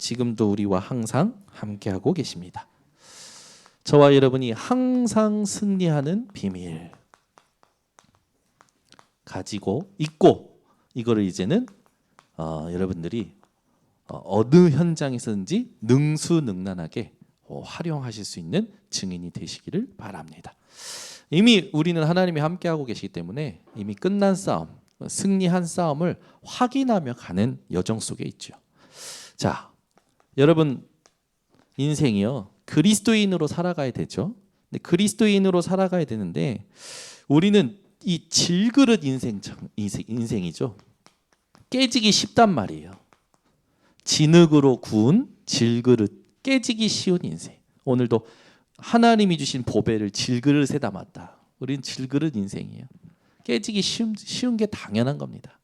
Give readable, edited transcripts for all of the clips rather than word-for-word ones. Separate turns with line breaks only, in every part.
지금도 우리와 항상 함께하고 계십니다. 저와 여러분이 항상 승리하는 비밀 가지고 있고, 이거를 이제는 여러분들이 어느 현장에서든지 능수능란하게 활용하실 수 있는 증인이 되시기를 바랍니다. 이미 우리는 하나님이 함께하고 계시기 때문에 이미 끝난 싸움, 승리한 싸움을 확인하며 가는 여정 속에 있죠. 자, 여러분 인생이요, 그리스도인으로 살아가야 되죠. 근데 그리스도인으로 살아가야 되는데 우리는 이 질그릇 인생이죠. 깨지기 쉽단 말이에요. 진흙으로 구운 질그릇, 깨지기 쉬운 인생. 오늘도 하나님이 주신 보배를 질그릇에 담았다. 우리는 질그릇 인생이에요. 깨지기 쉬운 게 당연한 겁니다.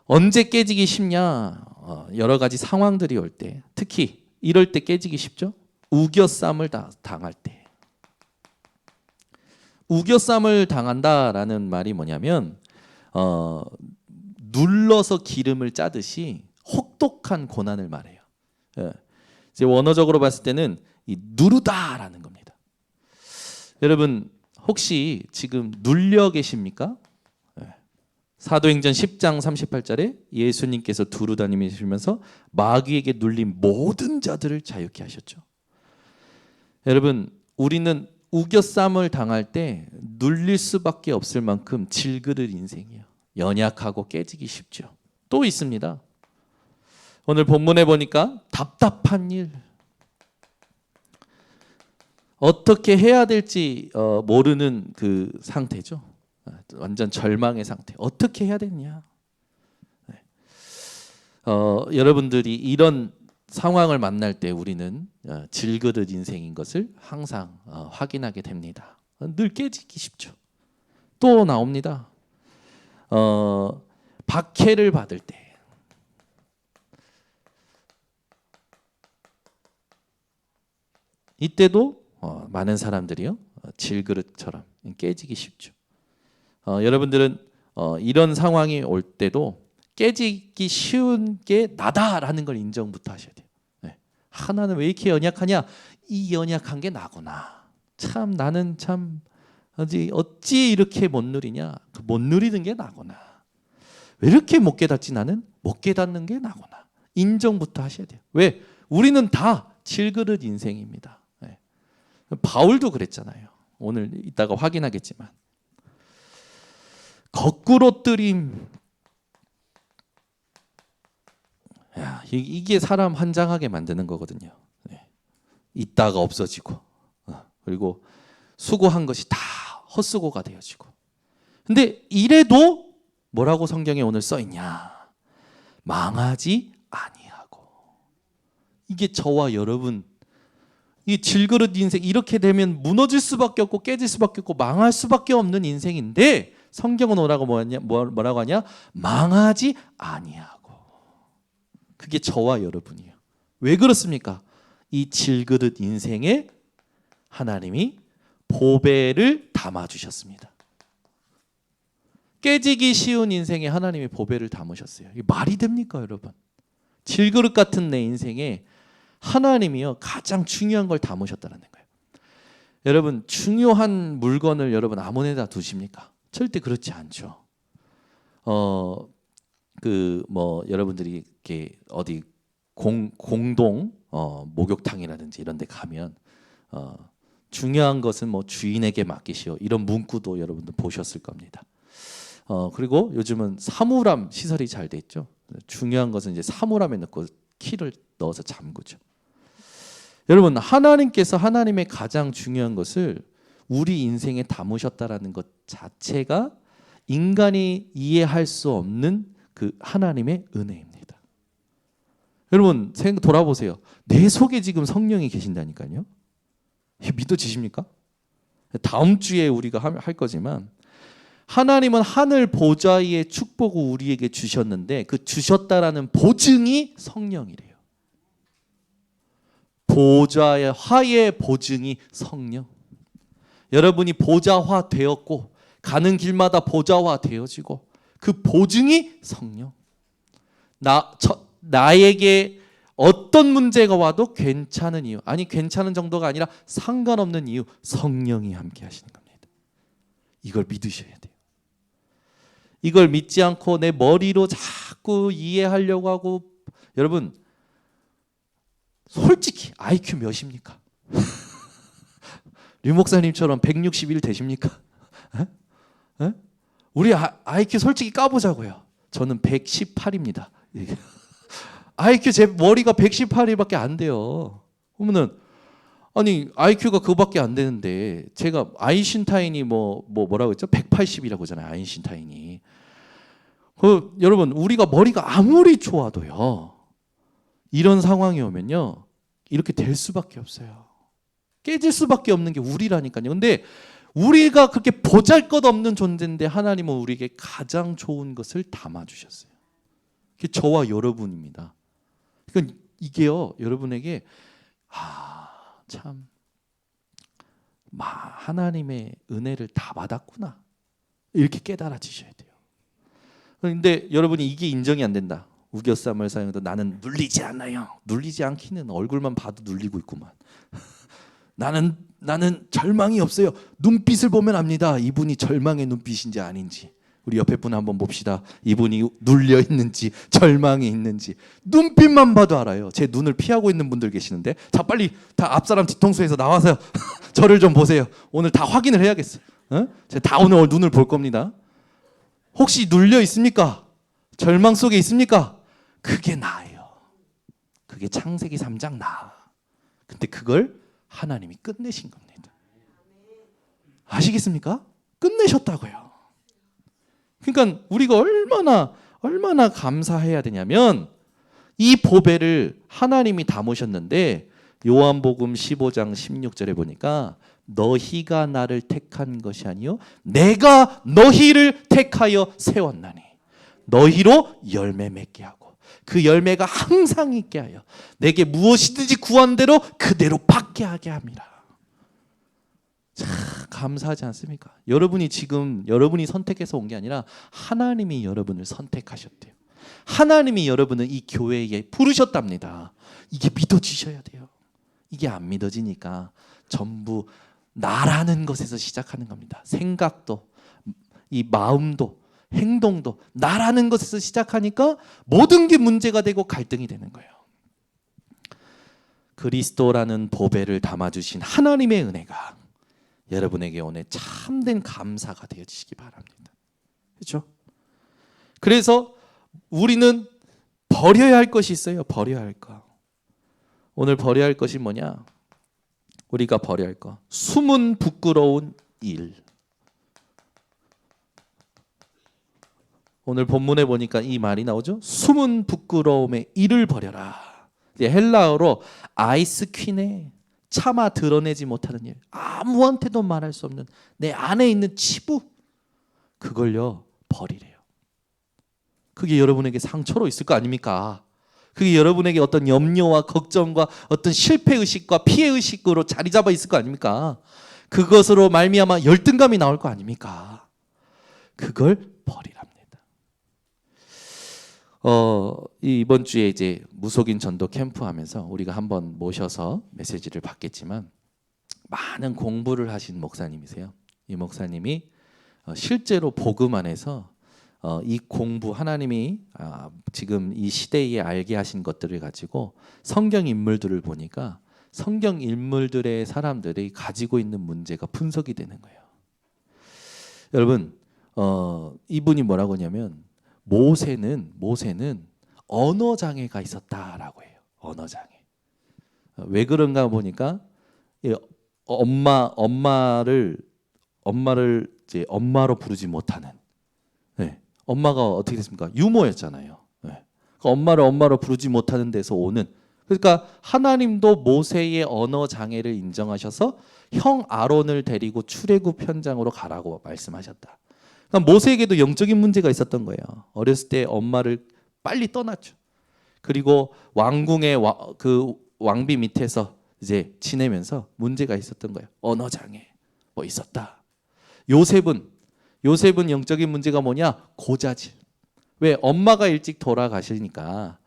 언제 깨지기 쉽냐? 여러 가지 상황들이 올 때, 특히 이럴 때 깨지기 쉽죠. 우겨쌈을 당할 때. 우겨쌈을 당한다라는 말이 뭐냐면 눌러서 기름을 짜듯이 혹독한 고난을 말해요. 이제 원어적으로 봤을 때는 이 누르다라는 겁니다. 여러분 혹시 지금 눌려 계십니까? 사도행전 10장 38절에 예수님께서 두루 다니시면서 마귀에게 눌린 모든 자들을 자유케 하셨죠. 여러분 우리는 우겨쌈을 당할 때 눌릴 수밖에 없을 만큼 질그릇 인생이에요. 연약하고 깨지기 쉽죠. 또 있습니다. 오늘 본문에 보니까 답답한 일, 어떻게 해야 될지 모르는 그 상태죠. 완전 절망의 상태. 어떻게 해야 되냐? 여러분들이 이런 상황을 만날 때 우리는 질그릇 인생인 것을 항상 확인하게 됩니다. 늘 깨지기 쉽죠. 또 나옵니다. 박해를 받을 때, 이때도 많은 사람들이요 질그릇처럼 깨지기 쉽죠. 여러분들은 이런 상황이 올 때도 깨지기 쉬운 게 나다라는 걸 인정부터 하셔야 돼요. 나는 왜 이렇게 연약하냐? 이 연약한 게 나구나. 참 나는 참 어찌 이렇게 못 누리냐? 못 누리는 게 나구나. 왜 이렇게 못 깨닫지? 나는 못 깨닫는 게 나구나. 인정부터 하셔야 돼요. 왜? 우리는 다 질그릇 인생입니다. 바울도 그랬잖아요. 오늘 이따가 확인하겠지만 거꾸로 뜨림. 이게 사람 환장하게 만드는 거거든요. 있다가 없어지고 그리고 수고한 것이 다 헛수고가 되어지고. 근데 이래도 뭐라고 성경에 오늘 써 있냐? 망하지 아니하고. 이게 저와 여러분 이 질그릇 인생, 이렇게 되면 무너질 수밖에 없고 깨질 수밖에 없고 망할 수밖에 없는 인생인데 성경은 뭐라고 하냐? 망하지 아니하고. 그게 저와 여러분이에요. 왜 그렇습니까? 이 질그릇 인생에 하나님이 보배를 담아주셨습니다. 깨지기 쉬운 인생에 하나님이 보배를 담으셨어요. 이게 말이 됩니까, 여러분? 질그릇 같은 내 인생에 하나님이요 가장 중요한 걸 담으셨다는 거예요. 여러분 중요한 물건을 여러분 아무 데다 두십니까? 절대 그렇지 않죠. 여러분들이 이렇게 어디 공동 목욕탕이라든지 이런 데 가면 중요한 것은 뭐 주인에게 맡기시오, 이런 문구도 여러분들 보셨을 겁니다. 그리고 요즘은 사물함 시설이 잘 돼 있죠. 중요한 것은 이제 사물함에 넣고 키를 넣어서 잠그죠. 여러분 하나님께서 하나님의 가장 중요한 것을 우리 인생에 담으셨다라는 것 자체가 인간이 이해할 수 없는 그 하나님의 은혜입니다. 여러분 돌아보세요. 내 속에 지금 성령이 계신다니까요. 믿어지십니까? 다음 주에 우리가 할 거지만 하나님은 하늘 보좌의 축복을 우리에게 주셨는데 그 주셨다라는 보증이 성령이래요. 보좌의 화의 보증이 성령. 여러분이 보좌화 되었고 가는 길마다 보좌화 되어지고 그 보증이 성령. 나에게 어떤 문제가 와도 괜찮은 이유, 아니 괜찮은 정도가 아니라 상관없는 이유, 성령이 함께 하시는 겁니다. 이걸 믿으셔야 돼요. 이걸 믿지 않고 내 머리로 자꾸 이해하려고 하고, 여러분 솔직히 IQ 몇입니까? 류 목사님처럼 161 되십니까? 에? 에? 우리 IQ 솔직히 까보자고요. 저는 118입니다. IQ 제 머리가 118밖에 안 돼요. 그러면은 아니 IQ가 그거밖에 안 되는데, 제가 아인슈타인이 뭐라고 했죠? 180이라고 하잖아요. 아인슈타인이. 여러분 우리가 머리가 아무리 좋아도요, 이런 상황이 오면요 이렇게 될 수밖에 없어요. 깨질 수밖에 없는 게 우리라니까요. 근데 우리가 그렇게 보잘것없는 존재인데 하나님은 우리에게 가장 좋은 것을 담아주셨어요. 그게 저와 여러분입니다. 그러니까 이게요 여러분에게 참 하나님의 은혜를 다 받았구나 이렇게 깨달아지셔야 돼요. 그런데 여러분이 이게 인정이 안 된다. 우겨쌈을 사용해도 나는 눌리지 않아요. 눌리지 않기는 얼굴만 봐도 눌리고 있구만. 나는 절망이 없어요. 눈빛을 보면 압니다. 이분이 절망의 눈빛인지 아닌지. 우리 옆에 분 한번 봅시다. 이분이 눌려 있는지 절망이 있는지 눈빛만 봐도 알아요. 제 눈을 피하고 있는 분들 계시는데, 자 빨리 다 앞사람 뒤통수에서 나와서 저를 좀 보세요. 오늘 다 확인을 해야겠어요. 제가 다 오늘 눈을 볼 겁니다. 혹시 눌려 있습니까? 절망 속에 있습니까? 그게 나예요. 그게 창세기 3장 나. 근데 그걸 하나님이 끝내신 겁니다. 아시겠습니까? 끝내셨다고요. 그러니까 우리가 얼마나 감사해야 되냐면, 이 보배를 하나님이 담으셨는데, 요한복음 15장 16절에 보니까 너희가 나를 택한 것이 아니요 내가 너희를 택하여 세웠나니 너희로 열매 맺게 하고 그 열매가 항상 있게 하여 내게 무엇이든지 구한 대로 그대로 받게 하게 합니다. 참 감사하지 않습니까? 여러분이 선택해서 온 게 아니라 하나님이 여러분을 선택하셨대요. 하나님이 여러분을 이 교회에 부르셨답니다. 이게 믿어지셔야 돼요. 이게 안 믿어지니까 전부 나라는 것에서 시작하는 겁니다. 생각도, 이 마음도, 행동도 나라는 것에서 시작하니까 모든 게 문제가 되고 갈등이 되는 거예요. 그리스도라는 보배를 담아주신 하나님의 은혜가 여러분에게 오늘 참된 감사가 되어지시기 바랍니다. 그렇죠? 그래서 우리는 버려야 할 것이 있어요. 버려야 할 거. 오늘 버려야 할 것이 뭐냐? 우리가 버려야 할 거. 숨은 부끄러운 일. 오늘 본문에 보니까 이 말이 나오죠. 숨은 부끄러움의 일을 버려라. 헬라어로 아이스퀴네, 차마 드러내지 못하는 일, 아무한테도 말할 수 없는 내 안에 있는 치부, 그걸요 버리래요. 그게 여러분에게 상처로 있을 거 아닙니까? 그게 여러분에게 어떤 염려와 걱정과 어떤 실패의식과 피해의식으로 자리 잡아 있을 거 아닙니까? 그것으로 말미암아 열등감이 나올 거 아닙니까? 그걸 버리랍니다. 이번 주에 이제 무속인 전도 캠프 하면서 우리가 한번 모셔서 메시지를 받겠지만, 많은 공부를 하신 목사님이세요. 이 목사님이 실제로 복음 안에서 이 공부, 하나님이 지금 이 시대에 알게 하신 것들을 가지고 성경 인물들을 보니까 성경 인물들의 사람들이 가지고 있는 문제가 분석이 되는 거예요. 여러분, 이분이 뭐라고 하냐면 모세는 언어 장애가 있었다라고 해요. 언어 장애. 왜 그런가 보니까 엄마를 이제 엄마로 부르지 못하는. 네. 엄마가 어떻게 됐습니까? 유모였잖아요. 네. 엄마를 엄마로 부르지 못하는 데서 오는. 그러니까 하나님도 모세의 언어 장애를 인정하셔서 형 아론을 데리고 출애굽 현장으로 가라고 말씀하셨다. 그러니까 모세에게도 영적인 문제가 있었던 거예요. 어렸을 때 엄마를 빨리 떠났죠. 그리고 왕궁의 그 왕비 밑에서 이제 지내면서 문제가 있었던 거예요. 언어 장애 뭐 있었다. 요셉은 영적인 문제가 뭐냐? 고자질. 왜? 엄마가 일찍 돌아가시니까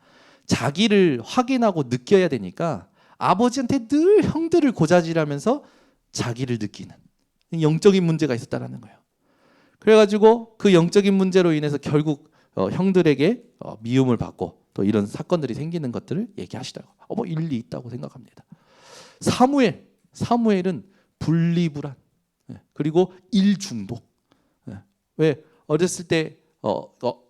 자기를 확인하고 느껴야 되니까 아버지한테 늘 형들을 고자질하면서 자기를 느끼는 영적인 문제가 있었다라는 거예요. 그래가지고 그 영적인 문제로 인해서 결국 형들에게 미움을 받고 또 이런 사건들이 생기는 것들을 얘기하시더라고요. 뭐 일리 있다고 생각합니다. 사무엘은 분리불안, 그리고 일 중독. 왜 어렸을 때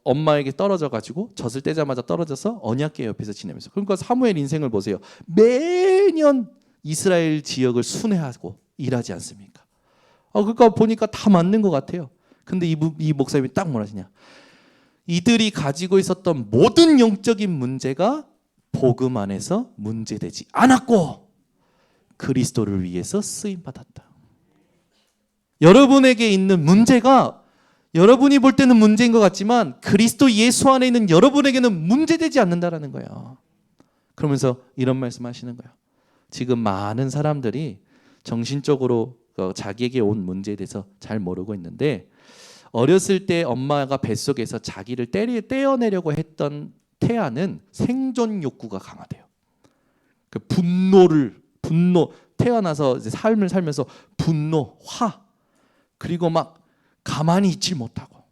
엄마에게 떨어져 가지고 젖을 떼자마자 떨어져서 언약궤 옆에서 지내면서, 그러니까 사무엘 인생을 보세요. 매년 이스라엘 지역을 순회하고 일하지 않습니까? 그러니까 보니까 다 맞는 것 같아요. 근데 이 목사님이 딱 뭐라 하시냐, 이들이 가지고 있었던 모든 영적인 문제가 복음 안에서 문제되지 않았고 그리스도를 위해서 쓰임받았다. 여러분에게 있는 문제가 여러분이 볼 때는 문제인 것 같지만 그리스도 예수 안에 있는 여러분에게는 문제되지 않는다라는 거예요. 그러면서 이런 말씀 하시는 거예요. 지금 많은 사람들이 정신적으로 자기에게 온 문제에 대해서 잘 모르고 있는데, 어렸을 때 엄마가 뱃속에서 자기를 떼어내려고 했던 태아는 생존 욕구가 강하대요. 그 분노, 태어나서 이제 삶을 살면서 분노, 화, 그리고 막 가만히 있지 못하고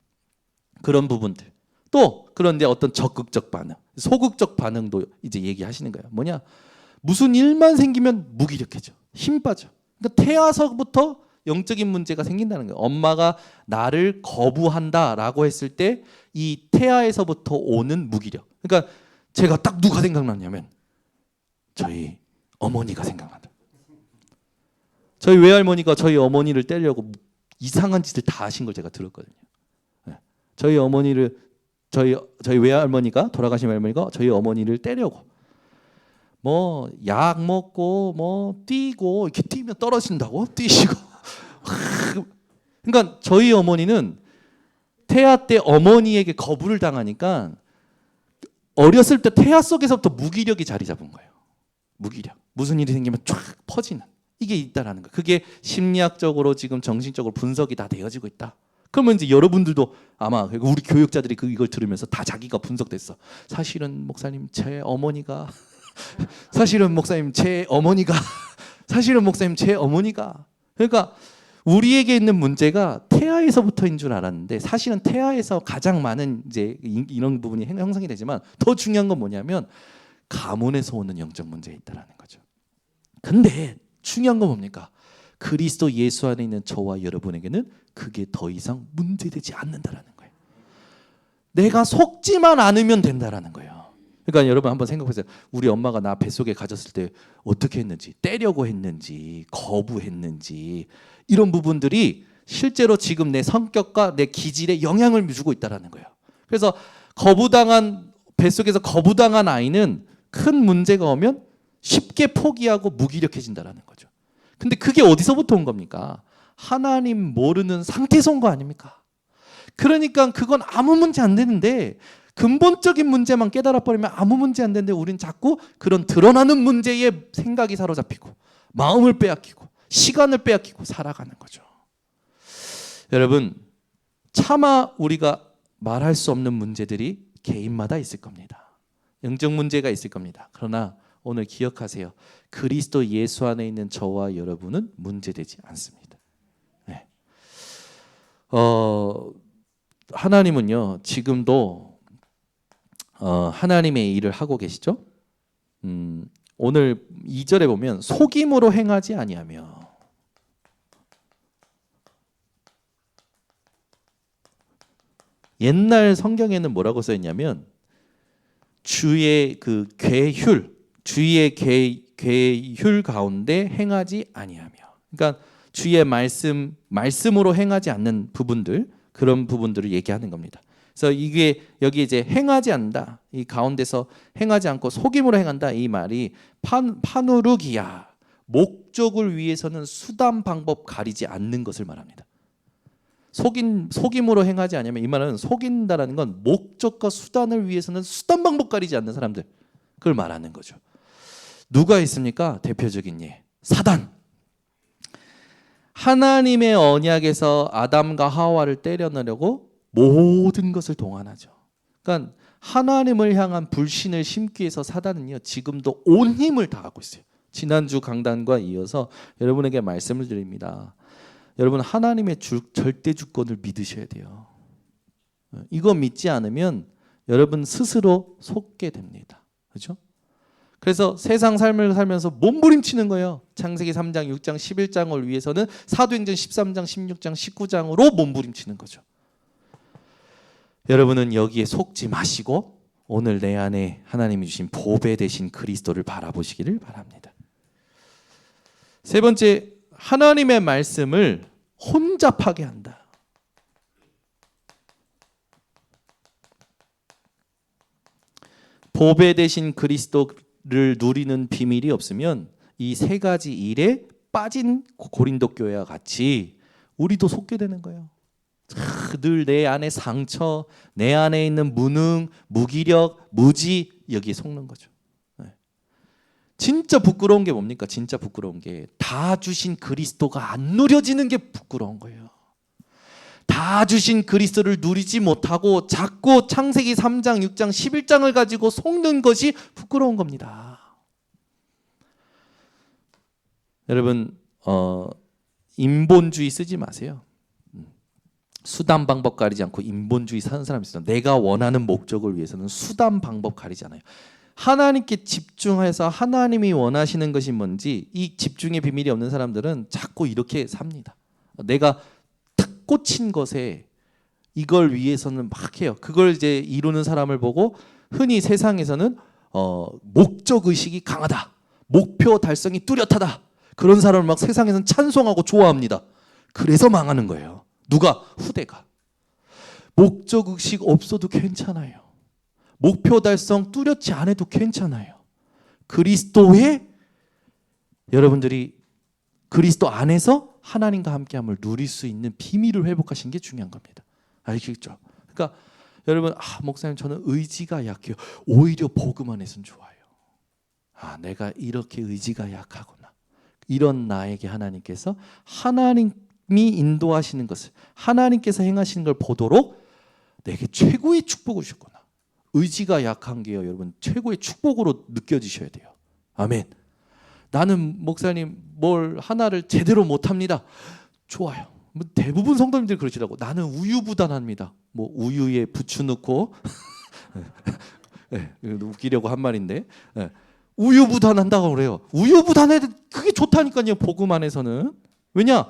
그런 부분들. 또 그런데 어떤 적극적 반응, 소극적 반응도 이제 얘기하시는 거예요. 뭐냐? 무슨 일만 생기면 무기력해져, 힘 빠져. 그러니까 태아서부터 영적인 문제가 생긴다는 거예요. 엄마가 나를 거부한다라고 했을 때 이 태아에서부터 오는 무기력. 그러니까 제가 딱 누가 생각났냐면 저희 어머니가 생각난다. 저희 외할머니가 저희 어머니를 때리려고 이상한 짓을 다 하신 걸 제가 들었거든요. 저희 어머니를 저희 외할머니가, 돌아가신 외할머니가 저희 어머니를 때려고 뭐 약 먹고 뭐 뛰고, 이렇게 뛰면 떨어진다고 뛰시고. 그러니까 저희 어머니는 태아 때 어머니에게 거부를 당하니까 어렸을 때 태아 속에서부터 무기력이 자리 잡은 거예요. 무기력. 무슨 일이 생기면 쫙 퍼지는 이게 있다라는 거예요. 그게 심리학적으로 지금 정신적으로 분석이 다 되어지고 있다. 그러면 이제 여러분들도 아마 우리 교육자들이 이걸 들으면서 다 자기가 분석됐어. 사실은 목사님 제 어머니가 사실은 목사님 제 어머니가 사실은 목사님 제 어머니가. 그러니까 우리에게 있는 문제가 태아에서부터인 줄 알았는데 사실은 태아에서 가장 많은 이제 이런 부분이 형성이 되지만 더 중요한 건 뭐냐면 가문에서 오는 영적 문제에 있다라는 거죠. 근데 중요한 건 뭡니까? 그리스도 예수 안에 있는 저와 여러분에게는 그게 더 이상 문제되지 않는다라는 거예요. 내가 속지만 않으면 된다라는 거예요. 그러니까 여러분 한번 생각해 보세요. 우리 엄마가 나 뱃속에 가졌을 때 어떻게 했는지, 때려고 했는지, 거부했는지, 이런 부분들이 실제로 지금 내 성격과 내 기질에 영향을 주고 있다라는 거예요. 그래서 뱃속에서 거부당한 아이는 큰 문제가 오면 쉽게 포기하고 무기력해진다라는 거죠. 근데 그게 어디서부터 온 겁니까? 하나님 모르는 상태에서 온 거 아닙니까? 그러니까 그건 아무 문제 안 되는데, 근본적인 문제만 깨달아 버리면 아무 문제 안 되는데 우린 자꾸 그런 드러나는 문제에 생각이 사로잡히고 마음을 빼앗기고 시간을 빼앗기고 살아가는 거죠. 여러분, 차마 우리가 말할 수 없는 문제들이 개인마다 있을 겁니다. 영적 문제가 있을 겁니다. 그러나 오늘 기억하세요. 그리스도 예수 안에 있는 저와 여러분은 문제되지 않습니다. 네. 하나님은요 지금도 하나님의 일을 하고 계시죠. 오늘 2절에 보면 속임으로 행하지 아니하며, 옛날 성경에는 뭐라고 써 있냐면 주의 그 주의 계율 가운데 행하지 아니하며, 그러니까 주의 말씀으로 행하지 않는 부분들, 그런 부분들을 얘기하는 겁니다. 그래서 이게 여기 이제 행하지 않는다, 이 가운데서 행하지 않고 속임으로 행한다, 이 말이 파누르기야, 목적을 위해서는 수단 방법 가리지 않는 것을 말합니다. 속임으로 행하지 않으면, 이 말은 속인다라는 건 목적과 수단을 위해서는 수단 방법 가리지 않는 사람들, 그걸 말하는 거죠. 누가 있습니까? 대표적인 예, 사단. 하나님의 언약에서 아담과 하와를 때려내려고 모든 것을 동원하죠. 그러니까 하나님을 향한 불신을 심기 위해서 사단은요 지금도 온 힘을 다하고 있어요. 지난주 강단과 이어서 여러분에게 말씀을 드립니다. 여러분 하나님의 절대 주권을 믿으셔야 돼요. 이거 믿지 않으면 여러분 스스로 속게 됩니다. 그렇죠? 그래서 세상 삶을 살면서 몸부림치는 거예요. 창세기 3장, 6장, 11장을 위해서는 사도행전 13장, 16장, 19장으로 몸부림치는 거죠. 여러분은 여기에 속지 마시고 오늘 내 안에 하나님이 주신 보배 되신 그리스도를 바라보시기를 바랍니다. 세 번째, 하나님의 말씀을 혼잡하게 한다. 보배 되신 그리스도를 누리는 비밀이 없으면 이 세 가지 일에 빠진 고린도 교회와 같이 우리도 속게 되는 거예요. 늘 내 안에 상처, 내 안에 있는 무능, 무기력, 무지 여기에 속는 거죠. 진짜 부끄러운 게 뭡니까? 진짜 부끄러운 게 다 주신 그리스도가 안 누려지는 게 부끄러운 거예요. 다 주신 그리스도를 누리지 못하고 자꾸 창세기 3장, 6장, 11장을 가지고 속는 것이 부끄러운 겁니다. 여러분 인본주의 쓰지 마세요. 수단 방법 가리지 않고 인본주의 사는 사람이 있어요. 내가 원하는 목적을 위해서는 수단 방법 가리지 않아요. 하나님께 집중해서 하나님이 원하시는 것이 뭔지 이 집중의 비밀이 없는 사람들은 자꾸 이렇게 삽니다. 내가 탁 꽂힌 것에 이걸 위해서는 막 해요. 그걸 이제 이루는 사람을 보고 흔히 세상에서는 목적 의식이 강하다, 목표 달성이 뚜렷하다, 그런 사람을 막 세상에서는 찬송하고 좋아합니다. 그래서 망하는 거예요. 누가? 후대가. 목적 의식 없어도 괜찮아요. 목표 달성 뚜렷지 않아도 괜찮아요. 그리스도의 여러분들이 그리스도 안에서 하나님과 함께함을 누릴 수 있는 비밀을 회복하시는 게 중요한 겁니다. 알겠죠? 그러니까 여러분 목사님 저는 의지가 약해요. 오히려 복음 안에서는 좋아요. 내가 이렇게 의지가 약하구나. 이런 나에게 하나님께서 하나님이 인도하시는 것을 하나님께서 행하시는 걸 보도록 내게 최고의 축복을 주셨구나. 의지가 약한 게요, 여러분 최고의 축복으로 느껴지셔야 돼요. 아멘. 나는 목사님 뭘 하나를 제대로 못합니다. 좋아요. 대부분 성도님들이 그러시라고. 나는 우유부단합니다. 뭐 우유에 부추 넣고 네, 웃기려고 한 말인데 네, 우유부단한다고 그래요. 우유부단해도 그게 좋다니까요. 복음 안에서는. 왜냐?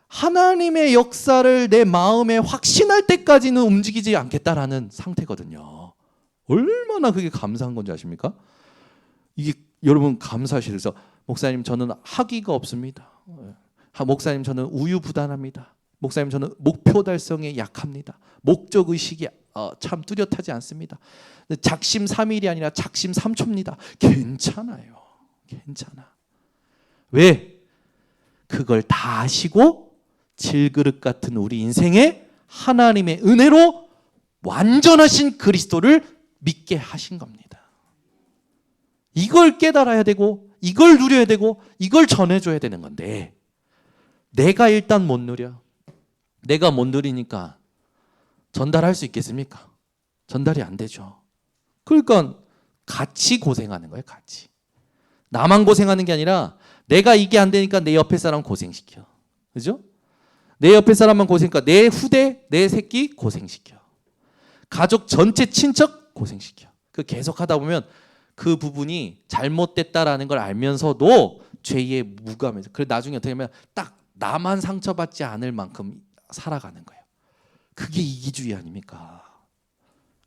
하나님의 역사를 내 마음에 확신할 때까지는 움직이지 않겠다라는 상태거든요. 얼마나 그게 감사한 건지 아십니까? 이게 여러분 감사하시면서 목사님 저는 학위가 없습니다. 목사님 저는 우유부단합니다. 목사님 저는 목표 달성에 약합니다. 목적 의식이 참 뚜렷하지 않습니다. 작심삼일이 아니라 작심삼초입니다. 괜찮아요. 괜찮아. 왜? 그걸 다 아시고 질그릇 같은 우리 인생에 하나님의 은혜로 완전하신 그리스도를 믿게 하신 겁니다. 이걸 깨달아야 되고 이걸 누려야 되고 이걸 전해줘야 되는 건데 내가 일단 못 누려. 내가 못 누리니까 전달할 수 있겠습니까? 전달이 안 되죠. 그러니까 같이 고생하는 거예요. 같이. 나만 고생하는 게 아니라 내가 이게 안 되니까 내 옆에 사람 고생시켜. 그죠? 내 옆에 사람만 고생하니까 내 후대, 내 새끼 고생시켜. 가족 전체 친척 고생시켜. 그 계속 하다 보면 그 부분이 잘못됐다라는 걸 알면서도 죄의 무감에서 그래 나중에 어떻게 하면 딱 나만 상처받지 않을 만큼 살아가는 거예요. 그게 이기주의 아닙니까?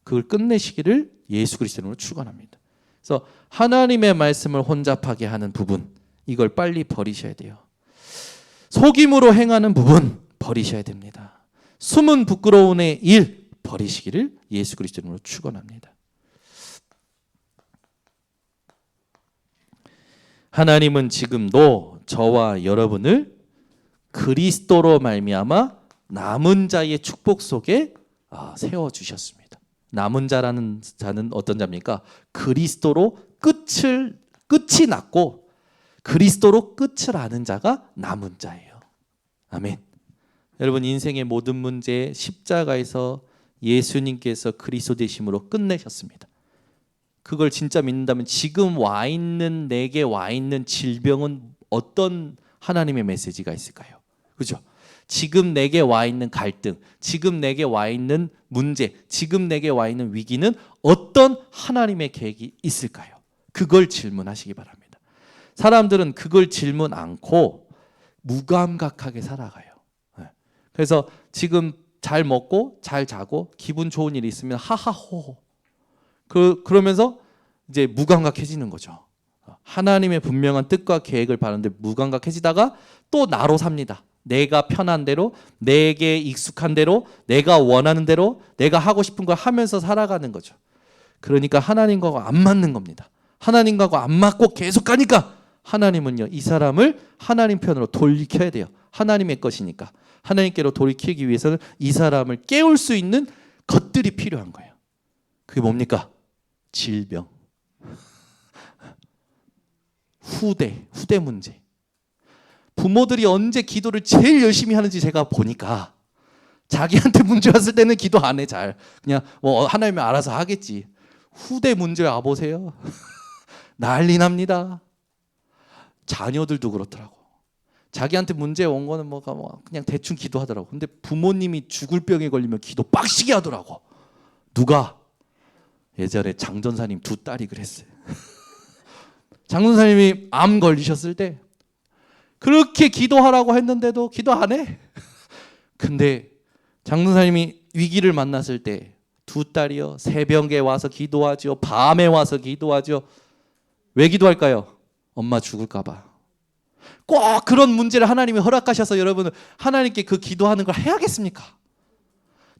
그걸 끝내시기를 예수 그리스도로 축원합니다. 그래서 하나님의 말씀을 혼잡하게 하는 부분 이걸 빨리 버리셔야 돼요. 속임으로 행하는 부분 버리셔야 됩니다. 숨은 부끄러움의 일 버리시기를 예수 그리스도로 축원합니다. 하나님은 지금도 저와 여러분을 그리스도로 말미암아 남은 자의 축복 속에 세워주셨습니다. 남은 자라는 자는 어떤 자입니까? 그리스도로 끝이 났고 그리스도로 끝을 아는 자가 남은 자예요. 아멘. 여러분 인생의 모든 문제 십자가에서 예수님께서 그리스도 되심으로 끝내셨습니다. 그걸 진짜 믿는다면 지금 와 있는 내게 와 있는 질병은 어떤 하나님의 메시지가 있을까요? 그죠? 지금 내게 와 있는 갈등, 지금 내게 와 있는 문제, 지금 내게 와 있는 위기는 어떤 하나님의 계획이 있을까요? 그걸 질문하시기 바랍니다. 사람들은 그걸 질문 않고 무감각하게 살아가요. 그래서 지금 잘 먹고 잘 자고 기분 좋은 일이 있으면 하하호호 그러면서 이제 무감각해지는 거죠. 하나님의 분명한 뜻과 계획을 바라는데 무감각해지다가 또 나로 삽니다. 내가 편한 대로, 내게 익숙한 대로, 내가 원하는 대로, 내가 하고 싶은 걸 하면서 살아가는 거죠. 그러니까 하나님과 안 맞는 겁니다. 하나님과 안 맞고 계속 가니까 하나님은요, 이 사람을 하나님 편으로 돌이켜야 돼요. 하나님의 것이니까. 하나님께로 돌이키기 위해서는 이 사람을 깨울 수 있는 것들이 필요한 거예요. 그게 뭡니까? 질병, 후대 문제. 부모들이 언제 기도를 제일 열심히 하는지 제가 보니까 자기한테 문제 왔을 때는 기도 안 해. 잘 그냥 뭐 하나님이 알아서 하겠지. 후대 문제 와보세요. 난리 납니다. 자녀들도 그렇더라고. 자기한테 문제 온 거는 뭐가 그냥 대충 기도하더라고. 근데 부모님이 죽을 병에 걸리면 기도 빡시게 하더라고. 누가? 예전에 장 전사님 두 딸이 그랬어요. 장 전사님이 암 걸리셨을 때 그렇게 기도하라고 했는데도 기도 안 해. 근데 장 전사님이 위기를 만났을 때 두 딸이요, 새벽에 와서 기도하죠. 밤에 와서 기도하죠. 왜 기도할까요? 엄마 죽을까 봐. 꼭 그런 문제를 하나님이 허락하셔서 여러분은 하나님께 그 기도하는 걸 해야겠습니까?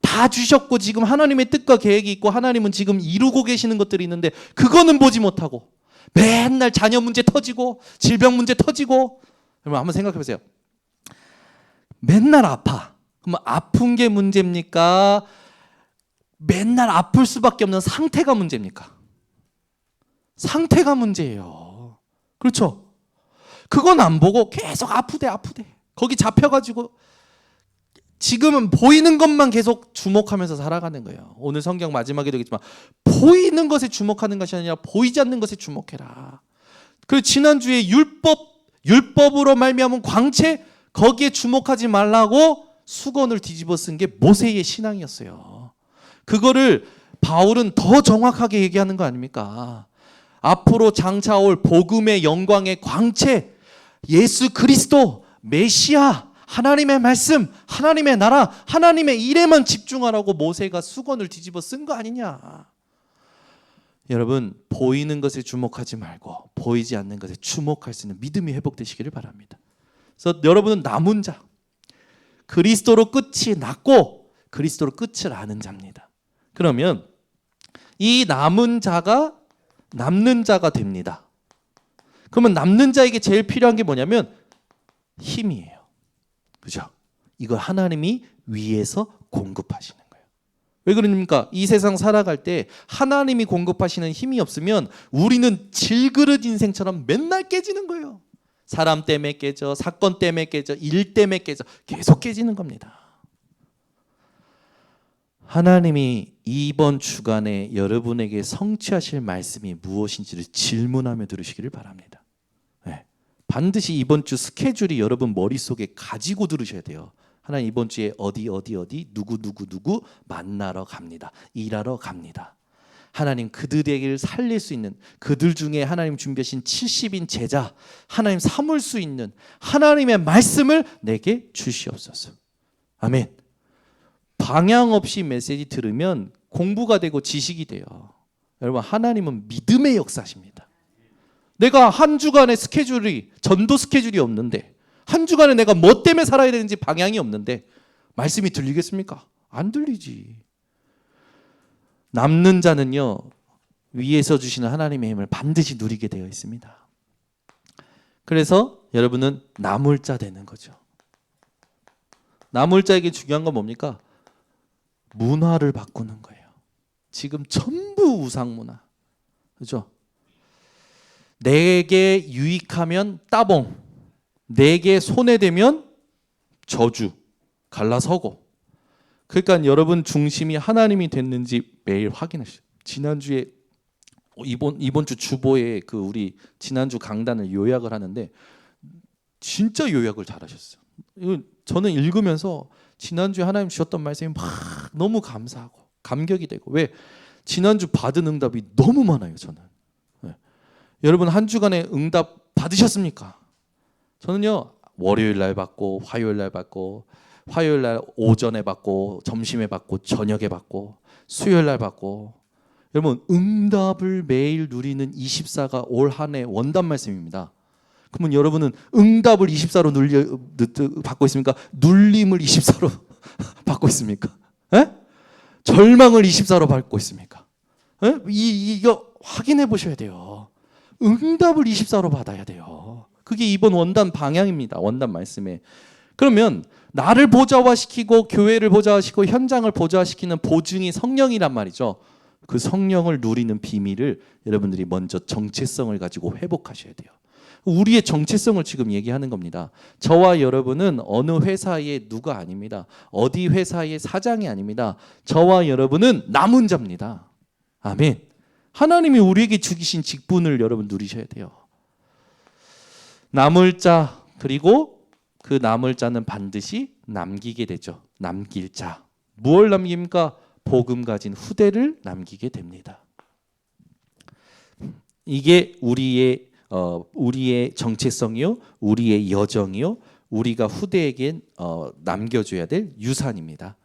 다 주셨고 지금 하나님의 뜻과 계획이 있고 하나님은 지금 이루고 계시는 것들이 있는데 그거는 보지 못하고 맨날 자녀 문제 터지고 질병 문제 터지고. 여러분 한번 생각해 보세요. 맨날 아파. 그럼 아픈 게 문제입니까? 맨날 아플 수밖에 없는 상태가 문제입니까? 상태가 문제예요. 그렇죠? 그건 안 보고 계속 아프대. 거기 잡혀가지고 지금은 보이는 것만 계속 주목하면서 살아가는 거예요. 오늘 성경 마지막에 되겠지만 보이는 것에 주목하는 것이 아니라 보이지 않는 것에 주목해라. 그리고 지난주에 율법으로 말미암은 광채, 거기에 주목하지 말라고 수건을 뒤집어 쓴 게 모세의 신앙이었어요. 그거를 바울은 더 정확하게 얘기하는 거 아닙니까? 앞으로 장차올 복음의 영광의 광채, 예수 그리스도, 메시아, 하나님의 말씀, 하나님의 나라, 하나님의 일에만 집중하라고 모세가 수건을 뒤집어 쓴 거 아니냐. 여러분, 보이는 것에 주목하지 말고 보이지 않는 것에 주목할 수 있는 믿음이 회복되시기를 바랍니다. 그래서 여러분은 남은 자, 그리스도로 끝이 났고 그리스도로 끝을 아는 자입니다. 그러면 이 남은 자가 남는 자가 됩니다. 그러면 남는 자에게 제일 필요한 게 뭐냐면 힘이에요. 그죠? 이걸 하나님이 위에서 공급하시는 거예요. 왜 그러십니까? 이 세상 살아갈 때 하나님이 공급하시는 힘이 없으면 우리는 질그릇 인생처럼 맨날 깨지는 거예요. 사람 때문에 깨져, 사건 때문에 깨져, 일 때문에 깨져, 계속 깨지는 겁니다. 하나님이 이번 주간에 여러분에게 성취하실 말씀이 무엇인지를 질문하며 들으시기를 바랍니다. 네. 반드시 이번 주 스케줄이 여러분 머릿속에 가지고 들으셔야 돼요. 하나님 이번 주에 어디 누구 만나러 갑니다. 일하러 갑니다. 하나님 그들에게 살릴 수 있는, 그들 중에 하나님 준비하신 70인 제자, 하나님 삼을 수 있는 하나님의 말씀을 내게 주시옵소서. 아멘. 방향 없이 메시지 들으면 공부가 되고 지식이 돼요. 여러분, 하나님은 믿음의 역사십니다. 내가 한 주간의 스케줄이, 전도 스케줄이 없는데, 한 주간에 내가 뭐 때문에 살아야 되는지 방향이 없는데 말씀이 들리겠습니까? 안 들리지. 남는 자는요, 위에서 주시는 하나님의 힘을 반드시 누리게 되어 있습니다. 그래서 여러분은 남을 자 되는 거죠. 남을 자에게 중요한 건 뭡니까? 문화를 바꾸는 거예요. 지금 전부 우상 문화. 그렇죠? 내게 유익하면 따봉, 내게 손해되면 저주, 갈라서고, 그러니까 여러분 중심이 하나님이 됐는지 매일 확인하시죠. 지난주에 이번 주 주보에 그 우리 지난주 강단을 요약을 하는데 진짜 요약을 잘하셨어요. 저는 읽으면서 지난주에 하나님 주셨던 말씀이 막 너무 감사하고 감격이 되고, 왜? 지난주 받은 응답이 너무 많아요. 저는. 네. 여러분 한 주간의 응답 받으셨습니까? 저는요, 월요일 날 받고, 화요일 날 받고, 화요일 날 오전에 받고, 점심에 받고, 저녁에 받고, 수요일 날 받고. 여러분 응답을 매일 누리는 24가 올 한 해 원단 말씀입니다. 그러면 여러분은 응답을 24로 받고 있습니까? 눌림을 24로 받고 있습니까? 에? 절망을 24로 받고 있습니까? 에? 이거 확인해 보셔야 돼요. 응답을 24로 받아야 돼요. 그게 이번 원단 방향입니다. 원단 말씀에. 그러면 나를 보좌화시키고 교회를 보좌화시키고 현장을 보좌화시키는 보증이 성령이란 말이죠. 그 성령을 누리는 비밀을 여러분들이 먼저 정체성을 가지고 회복하셔야 돼요. 우리의 정체성을 지금 얘기하는 겁니다. 저와 여러분은 어느 회사의 누가 아닙니다. 어디 회사의 사장이 아닙니다. 저와 여러분은 남은 자입니다. 아멘. 하나님이 우리에게 주신 직분을 여러분 누리셔야 돼요. 남을 자, 그리고 그 남을 자는 반드시 남기게 되죠. 남길 자. 무엇을 남깁니까? 복음 가진 후대를 남기게 됩니다. 이게 우리의 정체성이요, 우리의 여정이요, 우리가 후대에게 남겨줘야 될 유산입니다.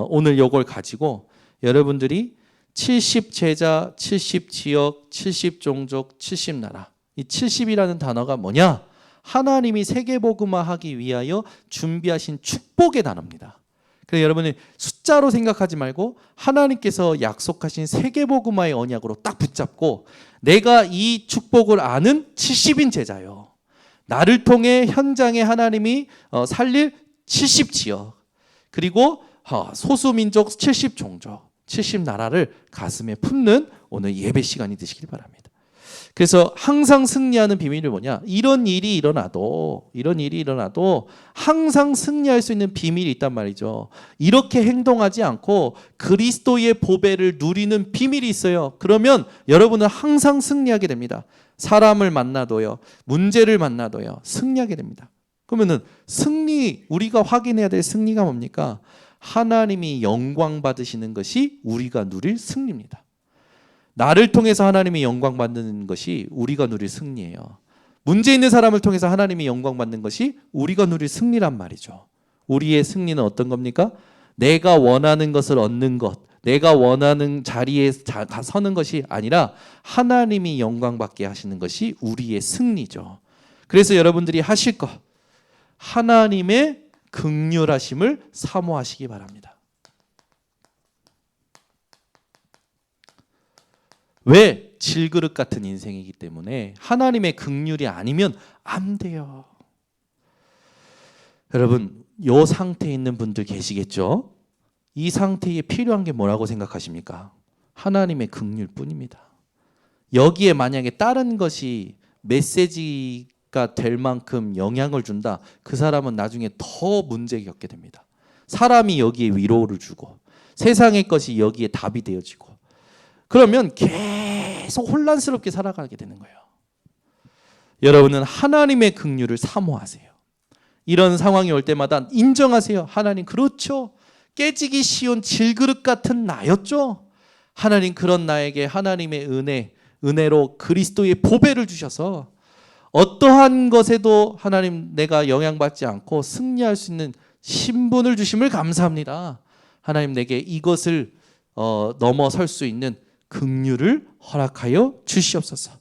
오늘 이걸 가지고 여러분들이 70제자, 70지역, 70종족, 70나라. 이 70이라는 단어가 뭐냐? 하나님이 세계복음화하기 위하여 준비하신 축복의 단어입니다. 그래서 여러분이 숫자로 생각하지 말고 하나님께서 약속하신 세계복음화의 언약으로 딱 붙잡고, 내가 이 축복을 아는 70인 제자요, 나를 통해 현장에 하나님이 살릴 70지역, 그리고 소수민족 70종족, 70나라를 가슴에 품는 오늘 예배 시간이 되시길 바랍니다. 그래서 항상 승리하는 비밀이 뭐냐? 이런 일이 일어나도 항상 승리할 수 있는 비밀이 있단 말이죠. 이렇게 행동하지 않고 그리스도의 보배를 누리는 비밀이 있어요. 그러면 여러분은 항상 승리하게 됩니다. 사람을 만나도요, 문제를 만나도요, 승리하게 됩니다. 그러면은 우리가 확인해야 될 승리가 뭡니까? 하나님이 영광 받으시는 것이 우리가 누릴 승리입니다. 나를 통해서 하나님이 영광 받는 것이 우리가 누릴 승리예요. 문제 있는 사람을 통해서 하나님이 영광 받는 것이 우리가 누릴 승리란 말이죠. 우리의 승리는 어떤 겁니까? 내가 원하는 것을 얻는 것, 내가 원하는 자리에 서는 것이 아니라 하나님이 영광 받게 하시는 것이 우리의 승리죠. 그래서 여러분들이 하실 것, 하나님의 긍휼하심을 사모하시기 바랍니다. 왜? 질그릇 같은 인생이기 때문에 하나님의 긍휼이 아니면 안 돼요. 여러분, 이 상태에 있는 분들 계시겠죠? 이 상태에 필요한 게 뭐라고 생각하십니까? 하나님의 긍휼뿐입니다. 여기에 만약에 다른 것이 메시지가 될 만큼 영향을 준다, 그 사람은 나중에 더 문제 겪게 됩니다. 사람이 여기에 위로를 주고 세상의 것이 여기에 답이 되어지고, 그러면 계속 혼란스럽게 살아가게 되는 거예요. 여러분은 하나님의 긍휼을 사모하세요. 이런 상황이 올 때마다 인정하세요. 하나님, 그렇죠. 깨지기 쉬운 질그릇 같은 나였죠. 하나님, 그런 나에게 하나님의 은혜로 그리스도의 보배를 주셔서 어떠한 것에도 하나님 내가 영향받지 않고 승리할 수 있는 신분을 주심을 감사합니다. 하나님, 내게 이것을 넘어설 수 있는 긍휼을 허락하여 주시옵소서.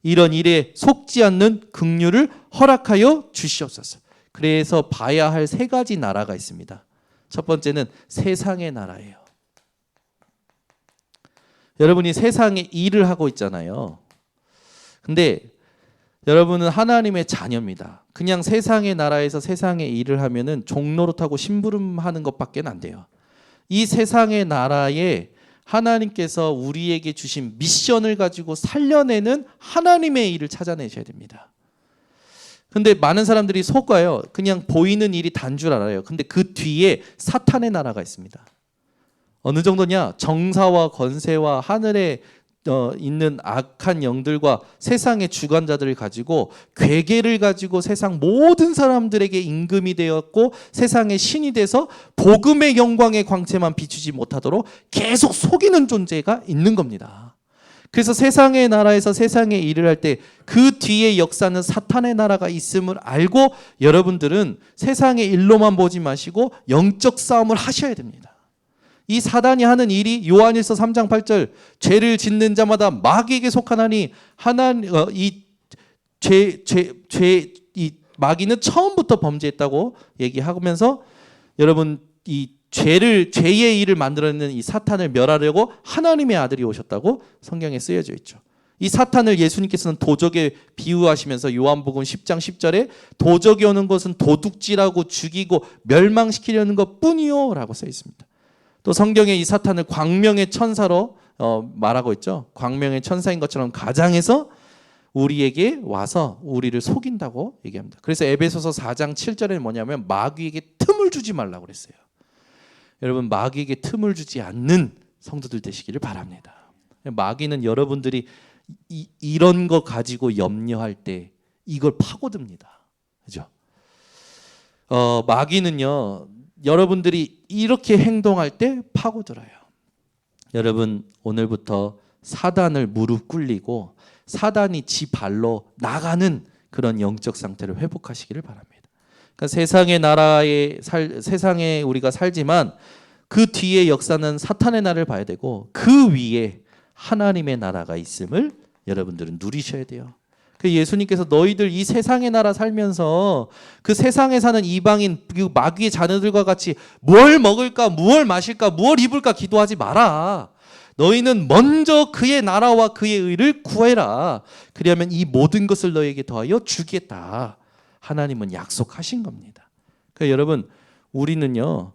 이런 일에 속지 않는 긍휼을 허락하여 주시옵소서. 그래서 봐야 할 세 가지 나라가 있습니다. 첫 번째는 세상의 나라예요. 여러분이 세상에 일을 하고 있잖아요. 근데 여러분은 하나님의 자녀입니다. 그냥 세상의 나라에서 세상의 일을 하면은 종노릇하고 심부름하는 것밖에 안 돼요. 이 세상의 나라에 하나님께서 우리에게 주신 미션을 가지고 살려내는 하나님의 일을 찾아내셔야 됩니다. 근데 많은 사람들이 속아요. 그냥 보이는 일이 단 줄 알아요. 근데 그 뒤에 사탄의 나라가 있습니다. 어느 정도냐? 정사와 권세와 하늘에 있는 악한 영들과 세상의 주관자들을 가지고 괴계를 가지고 세상 모든 사람들에게 임금이 되었고 세상의 신이 돼서 복음의 영광의 광채만 비추지 못하도록 계속 속이는 존재가 있는 겁니다. 그래서 세상의 나라에서 세상의 일을 할 때 그 뒤에 역사는 사탄의 나라가 있음을 알고 여러분들은 세상의 일로만 보지 마시고 영적 싸움을 하셔야 됩니다. 이 사단이 하는 일이 요한일서 3장 8절 죄를 짓는 자마다 마귀에게 속하나니 이 마귀는 처음부터 범죄했다고 얘기하면서 여러분 이 죄의 일을 만들어내는 이 사탄을 멸하려고 하나님의 아들이 오셨다고 성경에 쓰여져 있죠. 이 사탄을 예수님께서는 도적에 비유하시면서 요한복음 10장 10절에 도적이 오는 것은 도둑질하고 죽이고 멸망시키려는 것뿐이요 라고 써 있습니다. 또 성경에 이 사탄을 광명의 천사로 말하고 있죠. 광명의 천사인 것처럼 가장해서 우리에게 와서 우리를 속인다고 얘기합니다. 그래서 에베소서 4장 7절에는 뭐냐면 마귀에게 틈을 주지 말라고 그랬어요. 여러분 마귀에게 틈을 주지 않는 성도들 되시기를 바랍니다. 마귀는 여러분들이 이런 거 가지고 염려할 때 이걸 파고듭니다. 그죠? 마귀는요 여러분들이 이렇게 행동할 때 파고들어요. 여러분 오늘부터 사단을 무릎 꿇리고 사단이 지 발로 나가는 그런 영적 상태를 회복하시기를 바랍니다. 그러니까 세상에 우리가 살지만 그 뒤에 역사는 사탄의 나라를 봐야 되고 그 위에 하나님의 나라가 있음을 여러분들은 누리셔야 돼요. 그 예수님께서 너희들 이 세상의 나라 살면서 그 세상에 사는 이방인 그 마귀의 자녀들과 같이 뭘 먹을까 무엇 마실까 무엇 입을까 기도하지 마라. 너희는 먼저 그의 나라와 그의 의를 구해라. 그리하면 이 모든 것을 너희에게 더하여 주겠다. 하나님은 약속하신 겁니다. 그러니까 여러분 우리는요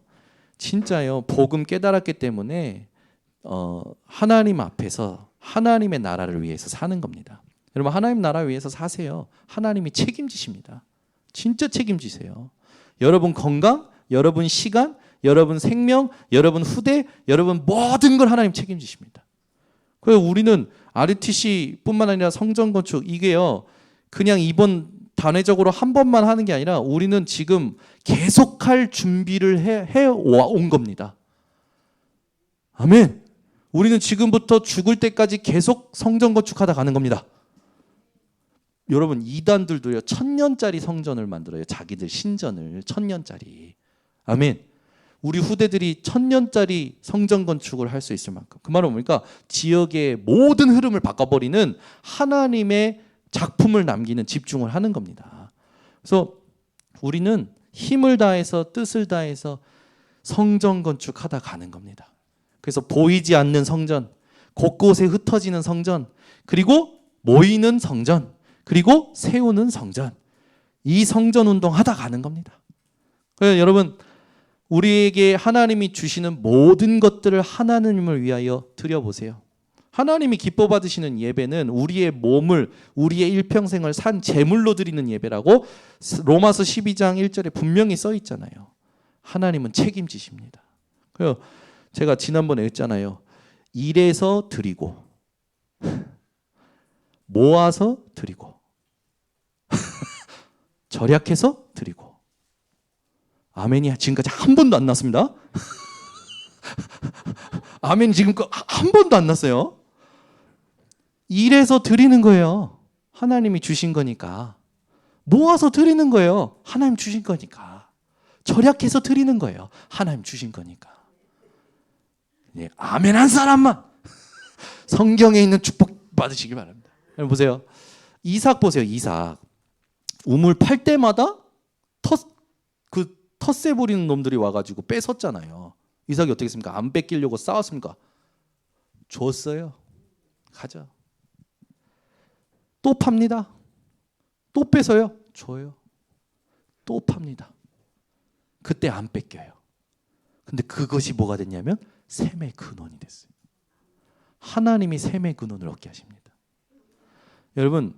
진짜요 복음 깨달았기 때문에 하나님 앞에서 하나님의 나라를 위해서 사는 겁니다. 여러분 하나님 나라 위해서 사세요. 하나님이 책임지십니다. 진짜 책임지세요. 여러분 건강, 여러분 시간, 여러분 생명, 여러분 후대, 여러분 모든 걸 하나님 책임지십니다. 그래서 우리는 RUTC뿐만 아니라 성전 건축 이게요 그냥 이번 단회적으로 한 번만 하는 게 아니라 우리는 지금 계속할 준비를 해온 겁니다. 아멘. 우리는 지금부터 죽을 때까지 계속 성전 건축하다 가는 겁니다. 여러분 이단들도요 1000년짜리 성전을 만들어요. 자기들 신전을 1000년짜리. 아멘. 우리 후대들이 1000년짜리 성전 건축을 할 수 있을 만큼. 그 말은 뭡니까? 지역의 모든 흐름을 바꿔버리는 하나님의 작품을 남기는 집중을 하는 겁니다. 그래서 우리는 힘을 다해서 뜻을 다해서 성전 건축하다 가는 겁니다. 그래서 보이지 않는 성전, 곳곳에 흩어지는 성전, 그리고 모이는 성전, 그리고 세우는 성전. 이 성전 운동 하다 가는 겁니다. 그래서 여러분 우리에게 하나님이 주시는 모든 것들을 하나님을 위하여 드려보세요. 하나님이 기뻐 받으시는 예배는 우리의 몸을 우리의 일평생을 산 제물로 드리는 예배라고 로마서 12장 1절에 분명히 써 있잖아요. 하나님은 책임지십니다. 그래서 제가 지난번에 했잖아요. 일해서 드리고 모아서 드리고 절약해서 드리고. 아멘이 지금까지 한 번도 안 났습니다. 아멘 지금까지 한 번도 안 났어요. 일해서 드리는 거예요. 하나님이 주신 거니까. 모아서 드리는 거예요. 하나님 주신 거니까. 절약해서 드리는 거예요. 하나님 주신 거니까. 네, 아멘 한 사람만 성경에 있는 축복 받으시기 바랍니다. 여러분 보세요. 이삭 보세요. 이삭. 우물 팔 때마다 텃세 부리는 놈들이 와가지고 뺏었잖아요. 이삭이 어떻게 했습니까? 안 뺏기려고 싸웠습니까? 줬어요. 가자. 또 팝니다. 또 뺏어요. 줘요. 또 팝니다. 그때 안 뺏겨요. 근데 그것이 뭐가 됐냐면 샘의 근원이 됐어요. 하나님이 샘의 근원을 얻게 하십니다. 여러분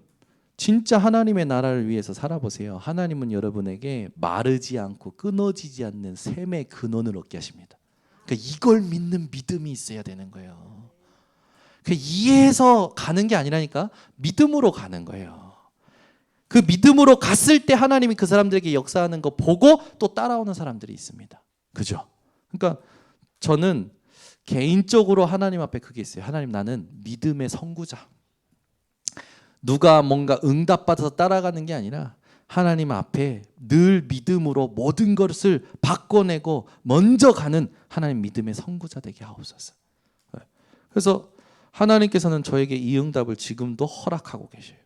진짜 하나님의 나라를 위해서 살아보세요. 하나님은 여러분에게 마르지 않고 끊어지지 않는 샘의 근원을 얻게 하십니다. 그러니까 이걸 믿는 믿음이 있어야 되는 거예요. 이해해서 가는 게 아니라니까 믿음으로 가는 거예요. 그 믿음으로 갔을 때 하나님이 그 사람들에게 역사하는 거 보고 또 따라오는 사람들이 있습니다. 그죠? 그러니까 저는 개인적으로 하나님 앞에 그게 있어요. 하나님, 나는 믿음의 선구자. 누가 뭔가 응답받아서 따라가는 게 아니라 하나님 앞에 늘 믿음으로 모든 것을 바꿔내고 먼저 가는 하나님 믿음의 선구자 되게 하옵소서. 그래서 하나님께서는 저에게 이 응답을 지금도 허락하고 계셔요.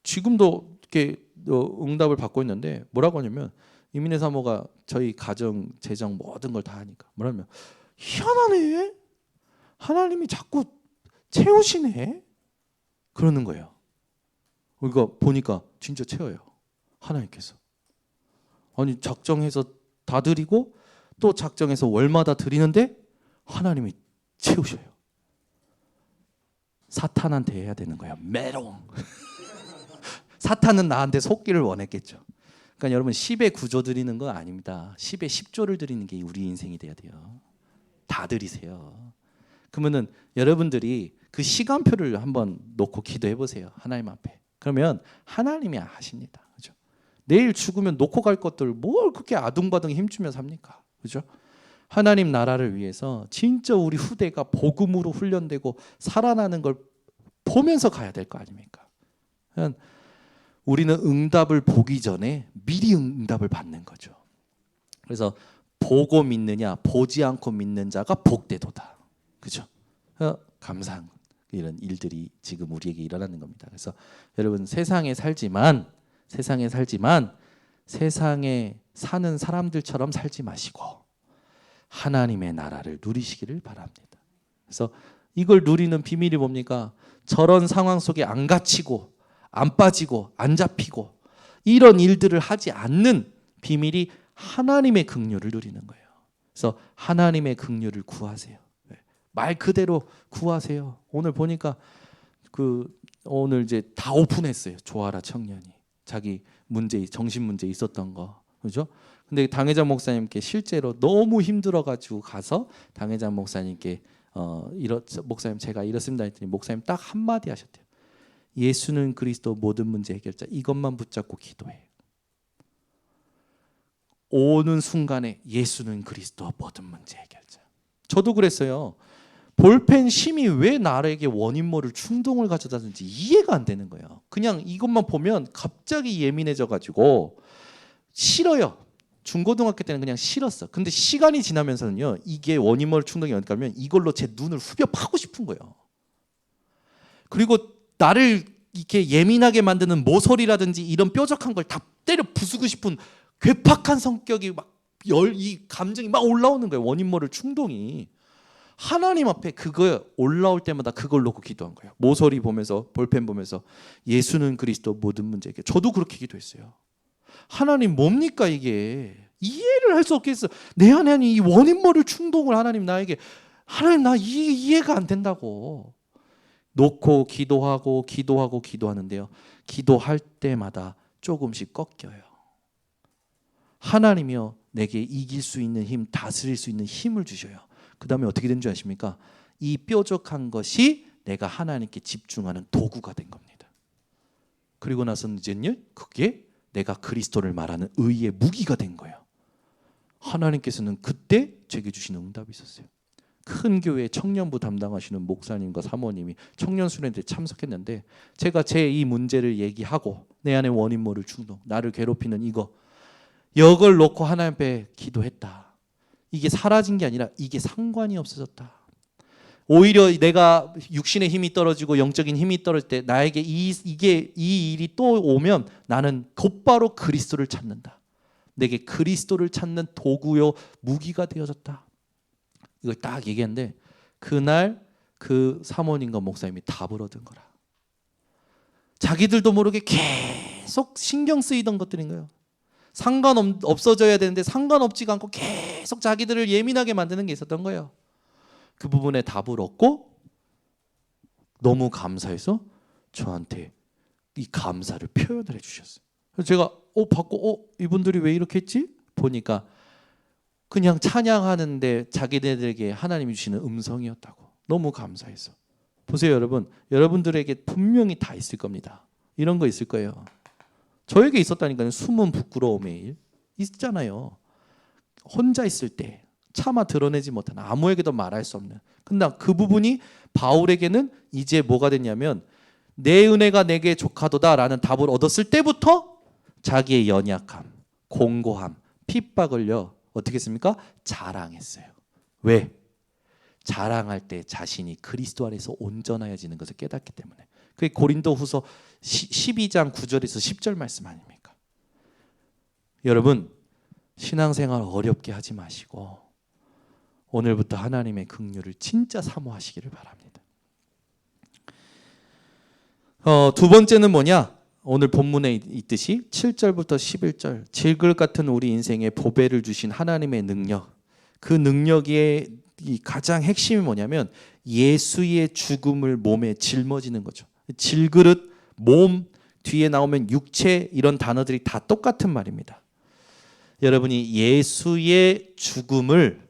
지금도 이렇게 응답을 받고 있는데 뭐라고 하냐면, 이민혜 사모가 저희 가정 재정 모든 걸 다 하니까 뭐라면, 희한하네, 하나님이 자꾸 채우시네, 그러는 거예요. 그러니까 보니까 진짜 채워요, 하나님께서. 아니, 작정해서 다 드리고 또 작정해서 월마다 드리는데 하나님이 채우셔요. 사탄한테 해야 되는 거예요. 메롱. 사탄은 나한테 속기를 원했겠죠. 그러니까 여러분, 10의 9조 드리는 거 아닙니다. 10의 10조를 드리는 게 우리 인생이 돼야 돼요. 다 드리세요. 그러면은 여러분들이 그 시간표를 한번 놓고 기도해 보세요. 하나님 앞에. 그러면 하나님이 하십니다. 그죠? 내일 죽으면 놓고 갈 것들 뭘 그렇게 아둥바둥 힘주며 삽니까? 그죠? 하나님 나라를 위해서 진짜 우리 후대가 복음으로 훈련되고 살아나는 걸 보면서 가야 될 거 아닙니까? 우리는 응답을 보기 전에 미리 응답을 받는 거죠. 그래서 보고 믿느냐 보지 않고 믿는 자가 복되도다. 그죠? 감사한 이런 일들이 지금 우리에게 일어나는 겁니다. 그래서 여러분, 세상에 살지만 세상에 사는 사람들처럼 살지 마시고 하나님의 나라를 누리시기를 바랍니다. 그래서 이걸 누리는 비밀이 뭡니까? 저런 상황 속에 안 갇히고 안 빠지고 안 잡히고 이런 일들을 하지 않는 비밀이 하나님의 긍휼을 누리는 거예요. 그래서 하나님의 긍휼을 구하세요. 말 그대로 구하세요. 오늘 보니까 오늘 이제 다 오픈했어요. 조아라 청년이 자기 문제, 정신 문제 있었던 거, 그죠? 근데 당회장 목사님께 실제로 너무 힘들어가지고 가서 당회장 목사님께 목사님 제가 이렇습니다 했더니 목사님 딱 한마디 하셨대요. 예수는 그리스도 모든 문제 해결자. 이것만 붙잡고 기도해. 오는 순간에 예수는 그리스도 모든 문제 해결자. 저도 그랬어요. 볼펜 심이 왜 나에게 원인모를 충동을 가져다든지 이해가 안 되는 거예요. 그냥 이것만 보면 갑자기 예민해져가지고 싫어요. 중고등학교 때는 그냥 싫었어. 근데 시간이 지나면서는요, 이게 원인모를 충동이 어디가면 이걸로 제 눈을 후벼 파고 싶은 거예요. 그리고 나를 이렇게 예민하게 만드는 모서리라든지 이런 뾰족한 걸 다 때려 부수고 싶은 괴팍한 성격이 이 감정이 막 올라오는 거예요. 원인모를 충동이. 하나님 앞에 그거 올라올 때마다 그걸 놓고 기도한 거예요. 모서리 보면서, 볼펜 보면서 예수는 그리스도 모든 문제 해결. 저도 그렇게 기도했어요. 하나님 뭡니까 이게? 이해를 할 수 없겠어요. 내 안에 이 원인모를 충동을 하나님 나에게, 하나님 나 이해가 안 된다고 놓고 기도하는데요. 기도할 때마다 조금씩 꺾여요. 하나님이요, 내게 이길 수 있는 힘, 다스릴 수 있는 힘을 주셔요. 그 다음에 어떻게 된 줄 아십니까? 이 뾰족한 것이 내가 하나님께 집중하는 도구가 된 겁니다. 그리고 나서는 이제는요, 그게 내가 그리스도를 말하는 의의 무기가 된 거예요. 하나님께서는 그때 제게 주신 응답이 있었어요. 큰 교회 청년부 담당하시는 목사님과 사모님이 청년 수련회에 참석했는데, 제가 제 이 문제를 얘기하고 내 안에 원인모를 충동, 나를 괴롭히는 이걸 놓고 하나님 앞에 기도했다. 이게 사라진 게 아니라 이게 상관이 없어졌다. 오히려 내가 육신의 힘이 떨어지고 영적인 힘이 떨어질 때 나에게 이 일이 또 오면 나는 곧바로 그리스도를 찾는다. 내게 그리스도를 찾는 도구요 무기가 되어졌다. 이걸 딱 얘기했는데 그날 그 사모님과 목사님이 답을 얻은 거라. 자기들도 모르게 계속 신경 쓰이던 것들인 거예요. 없어져야 되는데 상관없지가 않고 계속 자기들을 예민하게 만드는 게 있었던 거예요. 그 부분에 답을 얻고 너무 감사해서 저한테 이 감사를 표현을 해주셨어요. 그래서 제가 받고 이분들이 왜 이렇게 했지? 보니까 그냥 찬양하는데 자기네들에게 하나님이 주시는 음성이었다고. 너무 감사해서. 보세요 여러분, 여러분들에게 분명히 다 있을 겁니다. 이런 거 있을 거예요. 저에게 있었다니까요. 숨은 부끄러움의 일 있잖아요. 혼자 있을 때 차마 드러내지 못하는, 아무에게도 말할 수 없는. 근데 그 부분이 바울에게는 이제 뭐가 됐냐면 내 은혜가 내게 족하도다라는 답을 얻었을 때부터 자기의 연약함, 공고함, 핍박을요 어떻게 했습니까? 자랑했어요. 왜? 자랑할 때 자신이 그리스도 안에서 온전하여지는 것을 깨닫기 때문에. 그게 고린도후서 12장 9절에서 10절 말씀 아닙니까? 여러분, 신앙생활 어렵게 하지 마시고 오늘부터 하나님의 긍휼을 진짜 사모하시기를 바랍니다. 두 번째는 뭐냐? 오늘 본문에 있듯이 7절부터 11절, 질글 같은 우리 인생에 보배를 주신 하나님의 능력. 그 능력의 이 가장 핵심이 뭐냐면 예수의 죽음을 몸에 짊어지는 거죠. 질그릇, 몸, 뒤에 나오면 육체, 이런 단어들이 다 똑같은 말입니다. 여러분이 예수의 죽음을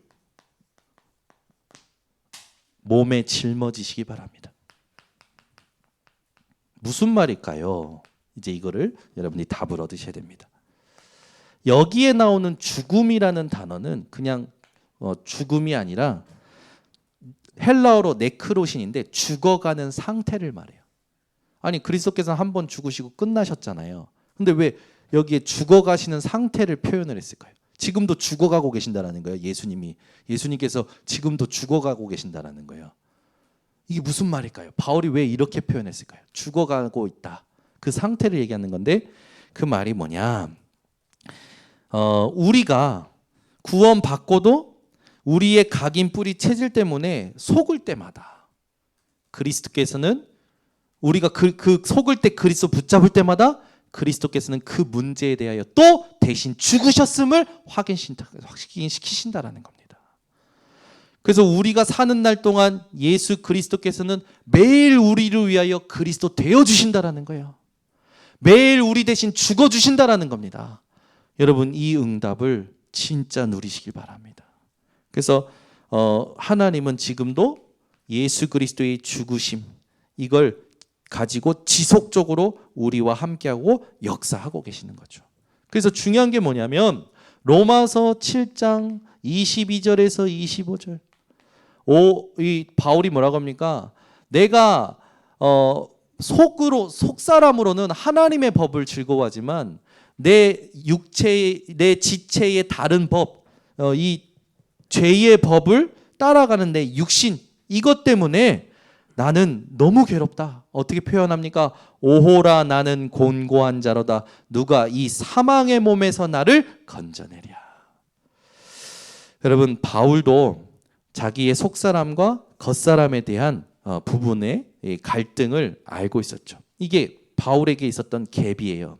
몸에 짊어지시기 바랍니다. 무슨 말일까요? 이제 이거를 여러분이 답을 얻으셔야 됩니다. 여기에 나오는 죽음이라는 단어는 그냥 죽음이 아니라 헬라어로 네크로신인데 죽어가는 상태를 말해요. 아니 그리스도께서는 한 번 죽으시고 끝나셨잖아요. 근데 왜 여기에 죽어가시는 상태를 표현을 했을까요? 지금도 죽어가고 계신다라는 거예요. 예수님께서 지금도 죽어가고 계신다라는 거예요. 이게 무슨 말일까요? 바울이 왜 이렇게 표현했을까요? 죽어가고 있다. 그 상태를 얘기하는 건데 그 말이 뭐냐? 우리가 구원 받고도 우리의 각인 뿌리 체질 때문에 속을 때마다 그리스도께서는 우리가 그 속을 때 그리스도 붙잡을 때마다 그리스도께서는 그 문제에 대하여 또 대신 죽으셨음을 확인시키신다라는 겁니다. 그래서 우리가 사는 날 동안 예수 그리스도께서는 매일 우리를 위하여 그리스도 되어주신다라는 거예요. 매일 우리 대신 죽어주신다라는 겁니다. 여러분 이 응답을 진짜 누리시길 바랍니다. 그래서 하나님은 지금도 예수 그리스도의 죽으심 이걸 가지고 지속적으로 우리와 함께하고 역사하고 계시는 거죠. 그래서 중요한 게 뭐냐면 로마서 7장 22절에서 25절 이 바울이 뭐라고 합니까? 내가 속사람으로는 하나님의 법을 즐거워하지만 내 지체의 다른 법, 이 죄의 법을 따라가는 내 육신 이것 때문에 나는 너무 괴롭다. 어떻게 표현합니까? 오호라 나는 곤고한 자로다. 누가 이 사망의 몸에서 나를 건져내랴. 여러분 바울도 자기의 속사람과 겉사람에 대한 부분의 갈등을 알고 있었죠. 이게 바울에게 있었던 갭이에요.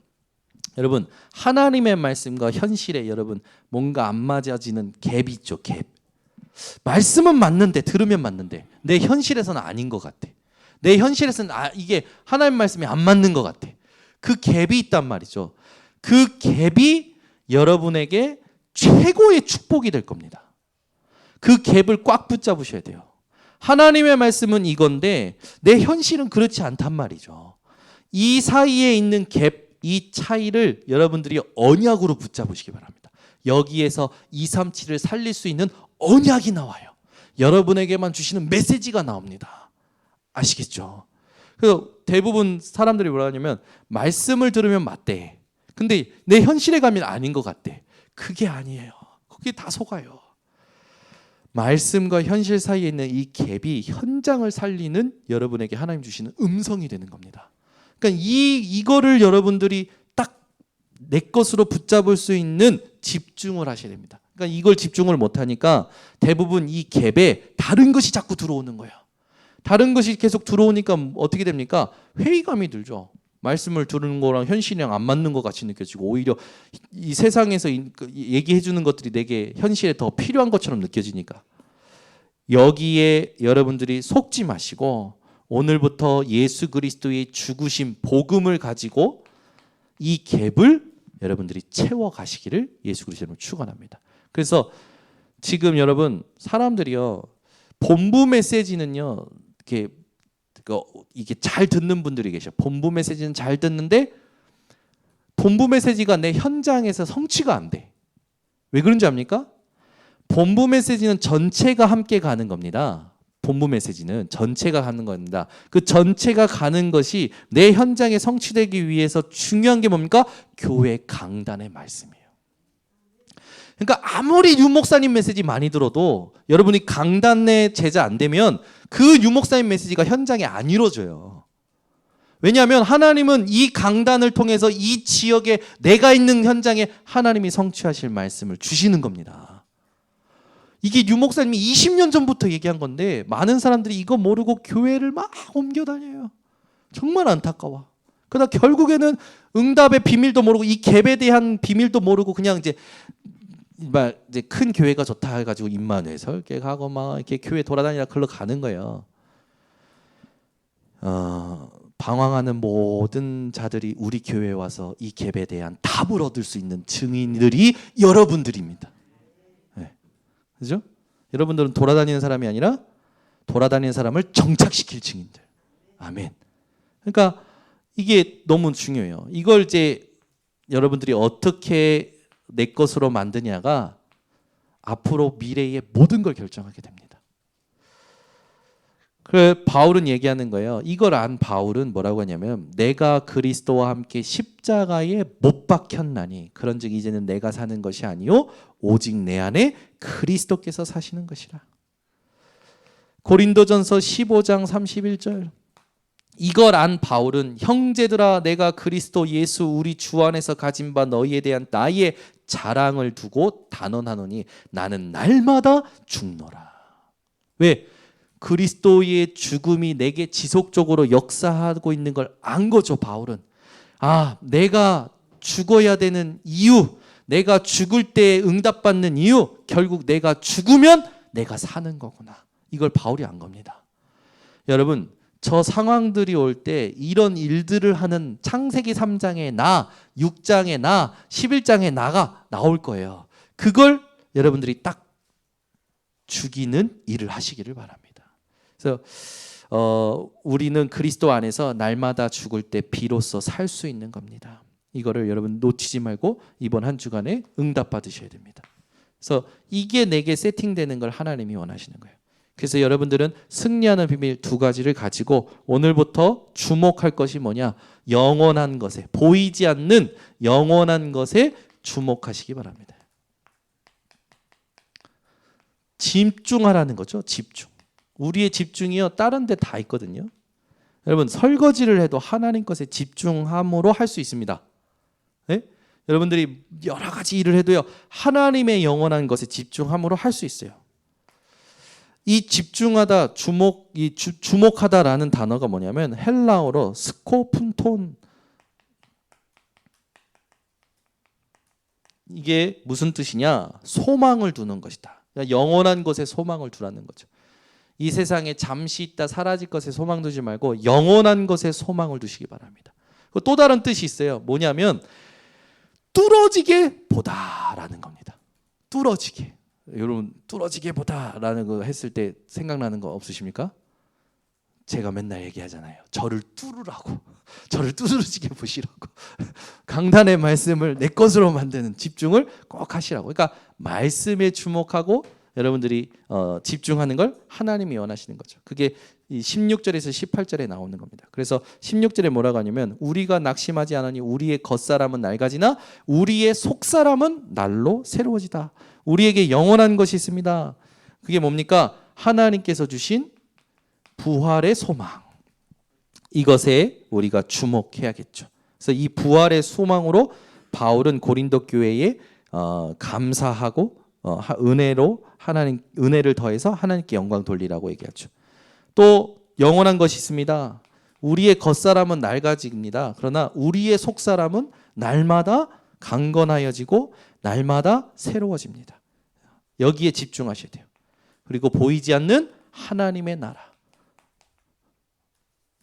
여러분 하나님의 말씀과 현실에 여러분 뭔가 안 맞아지는 갭이 있죠. 갭. 말씀은 맞는데 들으면 맞는데 내 현실에서는 아닌 것 같아. 내 현실에서는 이게 하나님 말씀이 안 맞는 것 같아. 그 갭이 있단 말이죠. 그 갭이 여러분에게 최고의 축복이 될 겁니다. 그 갭을 꽉 붙잡으셔야 돼요. 하나님의 말씀은 이건데 내 현실은 그렇지 않단 말이죠. 이 사이에 있는 갭, 이 차이를 여러분들이 언약으로 붙잡으시기 바랍니다. 여기에서 237을 살릴 수 있는 언약이 나와요. 여러분에게만 주시는 메시지가 나옵니다. 아시겠죠? 그래서 대부분 사람들이 뭐라 하냐면 말씀을 들으면 맞대. 근데 내 현실에 가면 아닌 것 같대. 그게 아니에요. 그게 다 속아요. 말씀과 현실 사이에 있는 이 갭이 현장을 살리는 여러분에게 하나님 주시는 음성이 되는 겁니다. 그러니까 이거를 여러분들이 딱 내 것으로 붙잡을 수 있는 집중을 하셔야 됩니다. 그러니까 이걸 집중을 못하니까 대부분 이 갭에 다른 것이 자꾸 들어오는 거예요. 다른 것이 계속 들어오니까 어떻게 됩니까? 회의감이 들죠. 말씀을 들은 거랑 현실이랑 안 맞는 것 같이 느껴지고 오히려 이 세상에서 얘기해 주는 것들이 내게 현실에 더 필요한 것처럼 느껴지니까 여기에 여러분들이 속지 마시고 오늘부터 예수 그리스도의 죽으심 복음을 가지고 이 갭을 여러분들이 채워 가시기를 예수 그리스도로 축원합니다. 그래서 지금 여러분 사람들이요 본부 메시지는요 이게 잘 듣는 분들이 계셔. 본부 메시지는 잘 듣는데 본부 메시지가 내 현장에서 성취가 안 돼. 왜 그런지 압니까? 본부 메시지는 전체가 함께 가는 겁니다. 본부 메시지는 전체가 가는 겁니다. 그 전체가 가는 것이 내 현장에 성취되기 위해서 중요한 게 뭡니까? 교회 강단의 말씀이에요. 그러니까 아무리 유목사님 메시지 많이 들어도 여러분이 강단의 제자 안 되면 그 유목사님 메시지가 현장에 안 이루어져요. 왜냐하면 하나님은 이 강단을 통해서 이 지역에 내가 있는 현장에 하나님이 성취하실 말씀을 주시는 겁니다. 이게 유목사님이 20년 전부터 얘기한 건데 많은 사람들이 이거 모르고 교회를 막 옮겨 다녀요. 정말 안타까워. 그러다 결국에는 응답의 비밀도 모르고 이 갭에 대한 비밀도 모르고 그냥 이제 큰 교회가 좋다 해가지고 임마누엘 설계 가고 막 이렇게 교회 돌아다니다 글로 가는 거예요. 방황하는 모든 자들이 우리 교회에 와서 이 갭에 대한 답을 얻을 수 있는 증인들이 여러분들입니다. 네. 그죠? 여러분들은 돌아다니는 사람이 아니라 돌아다니는 사람을 정착시킬 증인들. 아멘. 그러니까 이게 너무 중요해요. 이걸 이제 여러분들이 어떻게 내 것으로 만드냐가 앞으로 미래의 모든 걸 결정하게 됩니다. 그래 바울은 얘기하는 거예요. 이걸 안 바울은 뭐라고 하냐면 내가 그리스도와 함께 십자가에 못 박혔나니 그런즉 이제는 내가 사는 것이 아니요 오직 내 안에 그리스도께서 사시는 것이라. 고린도전서 15장 31절. 이걸 안 바울은 형제들아 내가 그리스도 예수 우리 주 안에서 가진 바 너희에 대한 나의 자랑을 두고 단언하노니 나는 날마다 죽노라. 왜? 그리스도의 죽음이 내게 지속적으로 역사하고 있는 걸 안 거죠. 바울은 내가 죽어야 되는 이유, 내가 죽을 때 응답받는 이유, 결국 내가 죽으면 내가 사는 거구나. 이걸 바울이 안 겁니다. 여러분 저 상황들이 올 때 이런 일들을 하는 창세기 3장의 나, 6장의 나, 11장의 나가 나올 거예요. 그걸 여러분들이 딱 죽이는 일을 하시기를 바랍니다. 그래서 우리는 그리스도 안에서 날마다 죽을 때 비로소 살 수 있는 겁니다. 이거를 여러분 놓치지 말고 이번 한 주간에 응답 받으셔야 됩니다. 그래서 이게 내게 세팅되는 걸 하나님이 원하시는 거예요. 그래서 여러분들은 승리하는 비밀 두 가지를 가지고 오늘부터 주목할 것이 뭐냐? 영원한 것에, 보이지 않는 영원한 것에 주목하시기 바랍니다. 집중하라는 거죠. 집중. 우리의 집중이요 다른 데 다 있거든요. 여러분 설거지를 해도 하나님 것에 집중함으로 할 수 있습니다. 네? 여러분들이 여러 가지 일을 해도요 하나님의 영원한 것에 집중함으로 할 수 있어요. 이 집중하다, 주목하다라는 단어가 뭐냐면 헬라어로 스코푼톤. 이게 무슨 뜻이냐? 소망을 두는 것이다. 그러니까 영원한 것에 소망을 두라는 거죠. 이 세상에 잠시 있다 사라질 것에 소망 두지 말고 영원한 것에 소망을 두시기 바랍니다. 또 다른 뜻이 있어요. 뭐냐면 뚫어지게 보다라는 겁니다. 뚫어지게. 여러분 뚫어지게 보다라는 거 했을 때 생각나는 거 없으십니까? 제가 맨날 얘기하잖아요. 저를 뚫으라고. 저를 뚫어지게 보시라고. 강단의 말씀을 내 것으로 만드는 집중을 꼭 하시라고. 그러니까 말씀에 주목하고 여러분들이 집중하는 걸 하나님이 원하시는 거죠. 그게 이 16절에서 18절에 나오는 겁니다. 그래서 16절에 뭐라고 하냐면 우리가 낙심하지 않으니 우리의 겉사람은 낡아지나 우리의 속사람은 날로 새로워지다. 우리에게 영원한 것이 있습니다. 그게 뭡니까? 하나님께서 주신 부활의 소망. 이것에 우리가 주목해야겠죠. 그래서 이 부활의 소망으로 바울은 고린도 교회에 감사하고 은혜로 은혜를 더해서 하나님께 영광 돌리라고 얘기하죠. 또 영원한 것이 있습니다. 우리의 겉사람은 낡아집니다. 그러나 우리의 속사람은 날마다 강건하여지고 날마다 새로워집니다. 여기에 집중하셔야 돼요. 그리고 보이지 않는 하나님의 나라.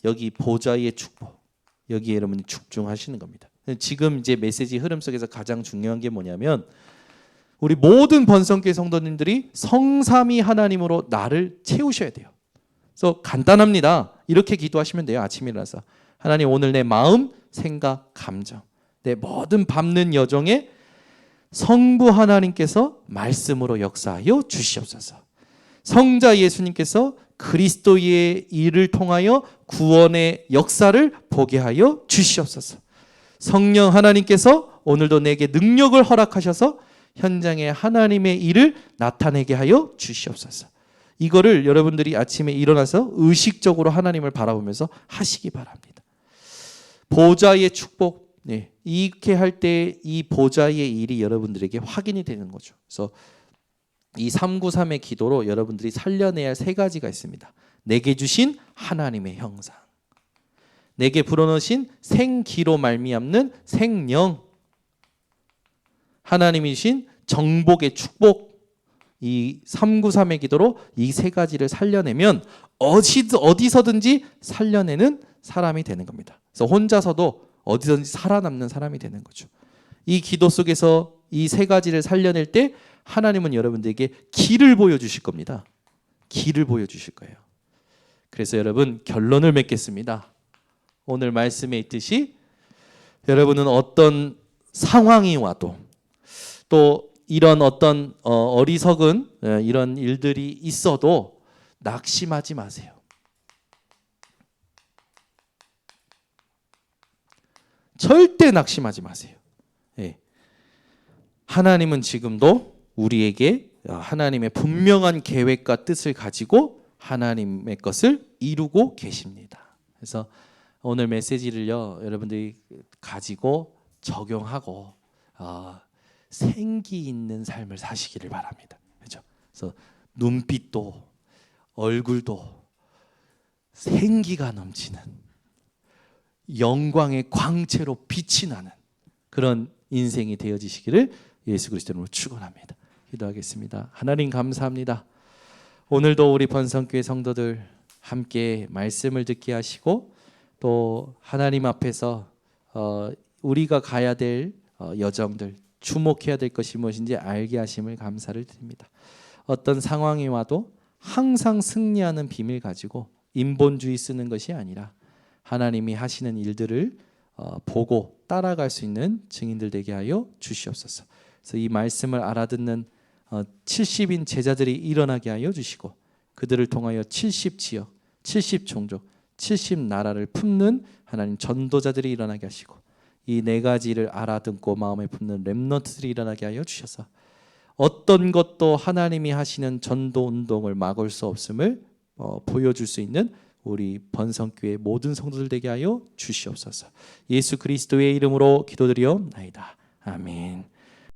여기 보좌의 축복, 여기에 여러분이 집중하시는 겁니다. 지금 이제 메시지 흐름 속에서 가장 중요한 게 뭐냐면 우리 모든 번성교회 성도님들이 성삼위 하나님으로 나를 채우셔야 돼요. 그래서 간단합니다. 이렇게 기도하시면 돼요. 아침에 일어나서 하나님, 오늘 내 마음, 생각, 감정, 내 모든 밟는 여정에 성부 하나님께서 말씀으로 역사하여 주시옵소서. 성자 예수님께서 그리스도의 일을 통하여 구원의 역사를 보게 하여 주시옵소서. 성령 하나님께서 오늘도 내게 능력을 허락하셔서 현장에 하나님의 일을 나타내게 하여 주시옵소서. 이거를 여러분들이 아침에 일어나서 의식적으로 하나님을 바라보면서 하시기 바랍니다. 보좌의 축복, 이렇게 할 때 이 보좌의 일이 여러분들에게 확인이 되는 거죠. 그래서 이 393의 기도로 여러분들이 살려내야 할 3가지가 있습니다. 내게 주신 하나님의 형상, 내게 불어넣으신 생기로 말미암는 생령, 하나님이 주신 정복의 축복, 이 393의 기도로 이 3가지를 살려내면 어디서든지 살려내는 사람이 되는 겁니다. 그래서 혼자서도 어디든지 살아남는 사람이 되는 거죠. 이 기도 속에서 이 3가지를 살려낼 때 하나님은 여러분들에게 길을 보여주실 겁니다. 길을 보여주실 거예요. 그래서 여러분, 결론을 맺겠습니다. 오늘 말씀에 있듯이 여러분은 어떤 상황이 와도 또 이런 어떤 어리석은 이런 일들이 있어도 낙심하지 마세요. 절대 낙심하지 마세요. 하나님은 지금도 우리에게 하나님의 분명한 계획과 뜻을 가지고 하나님의 것을 이루고 계십니다. 그래서 오늘 메시지를요, 여러분들이 가지고 적용하고 생기 있는 삶을 사시기를 바랍니다. 그렇죠? 그래서 눈빛도 얼굴도 생기가 넘치는 영광의 광채로 빛이 나는 그런 인생이 되어지시기를 예수 그리스도로 축원합니다. 기도하겠습니다. 하나님 감사합니다. 오늘도 우리 번성교회 성도들 함께 말씀을 듣게 하시고 또 하나님 앞에서 우리가 가야 될 여정들, 주목해야 될 것이 무엇인지 알게 하심을 감사를 드립니다. 어떤 상황이 와도 항상 승리하는 비밀 가지고 인본주의 쓰는 것이 아니라 하나님이 하시는 일들을 보고 따라갈 수 있는 증인들 되게 하여 주시옵소서. 그래서 이 말씀을 알아듣는 70인 제자들이 일어나게 하여 주시고 그들을 통하여 70지역, 70종족, 70나라를 품는 하나님 전도자들이 일어나게 하시고 이 4가지를 알아듣고 마음에 품는 렘넌트들이 일어나게 하여 주셔서 어떤 것도 하나님이 하시는 전도 운동을 막을 수 없음을 보여줄 수 있는 우리 번성교회 모든 성도들 되게 하여 주시옵소서. 예수 그리스도의 이름으로 기도드리옵나이다. 아멘.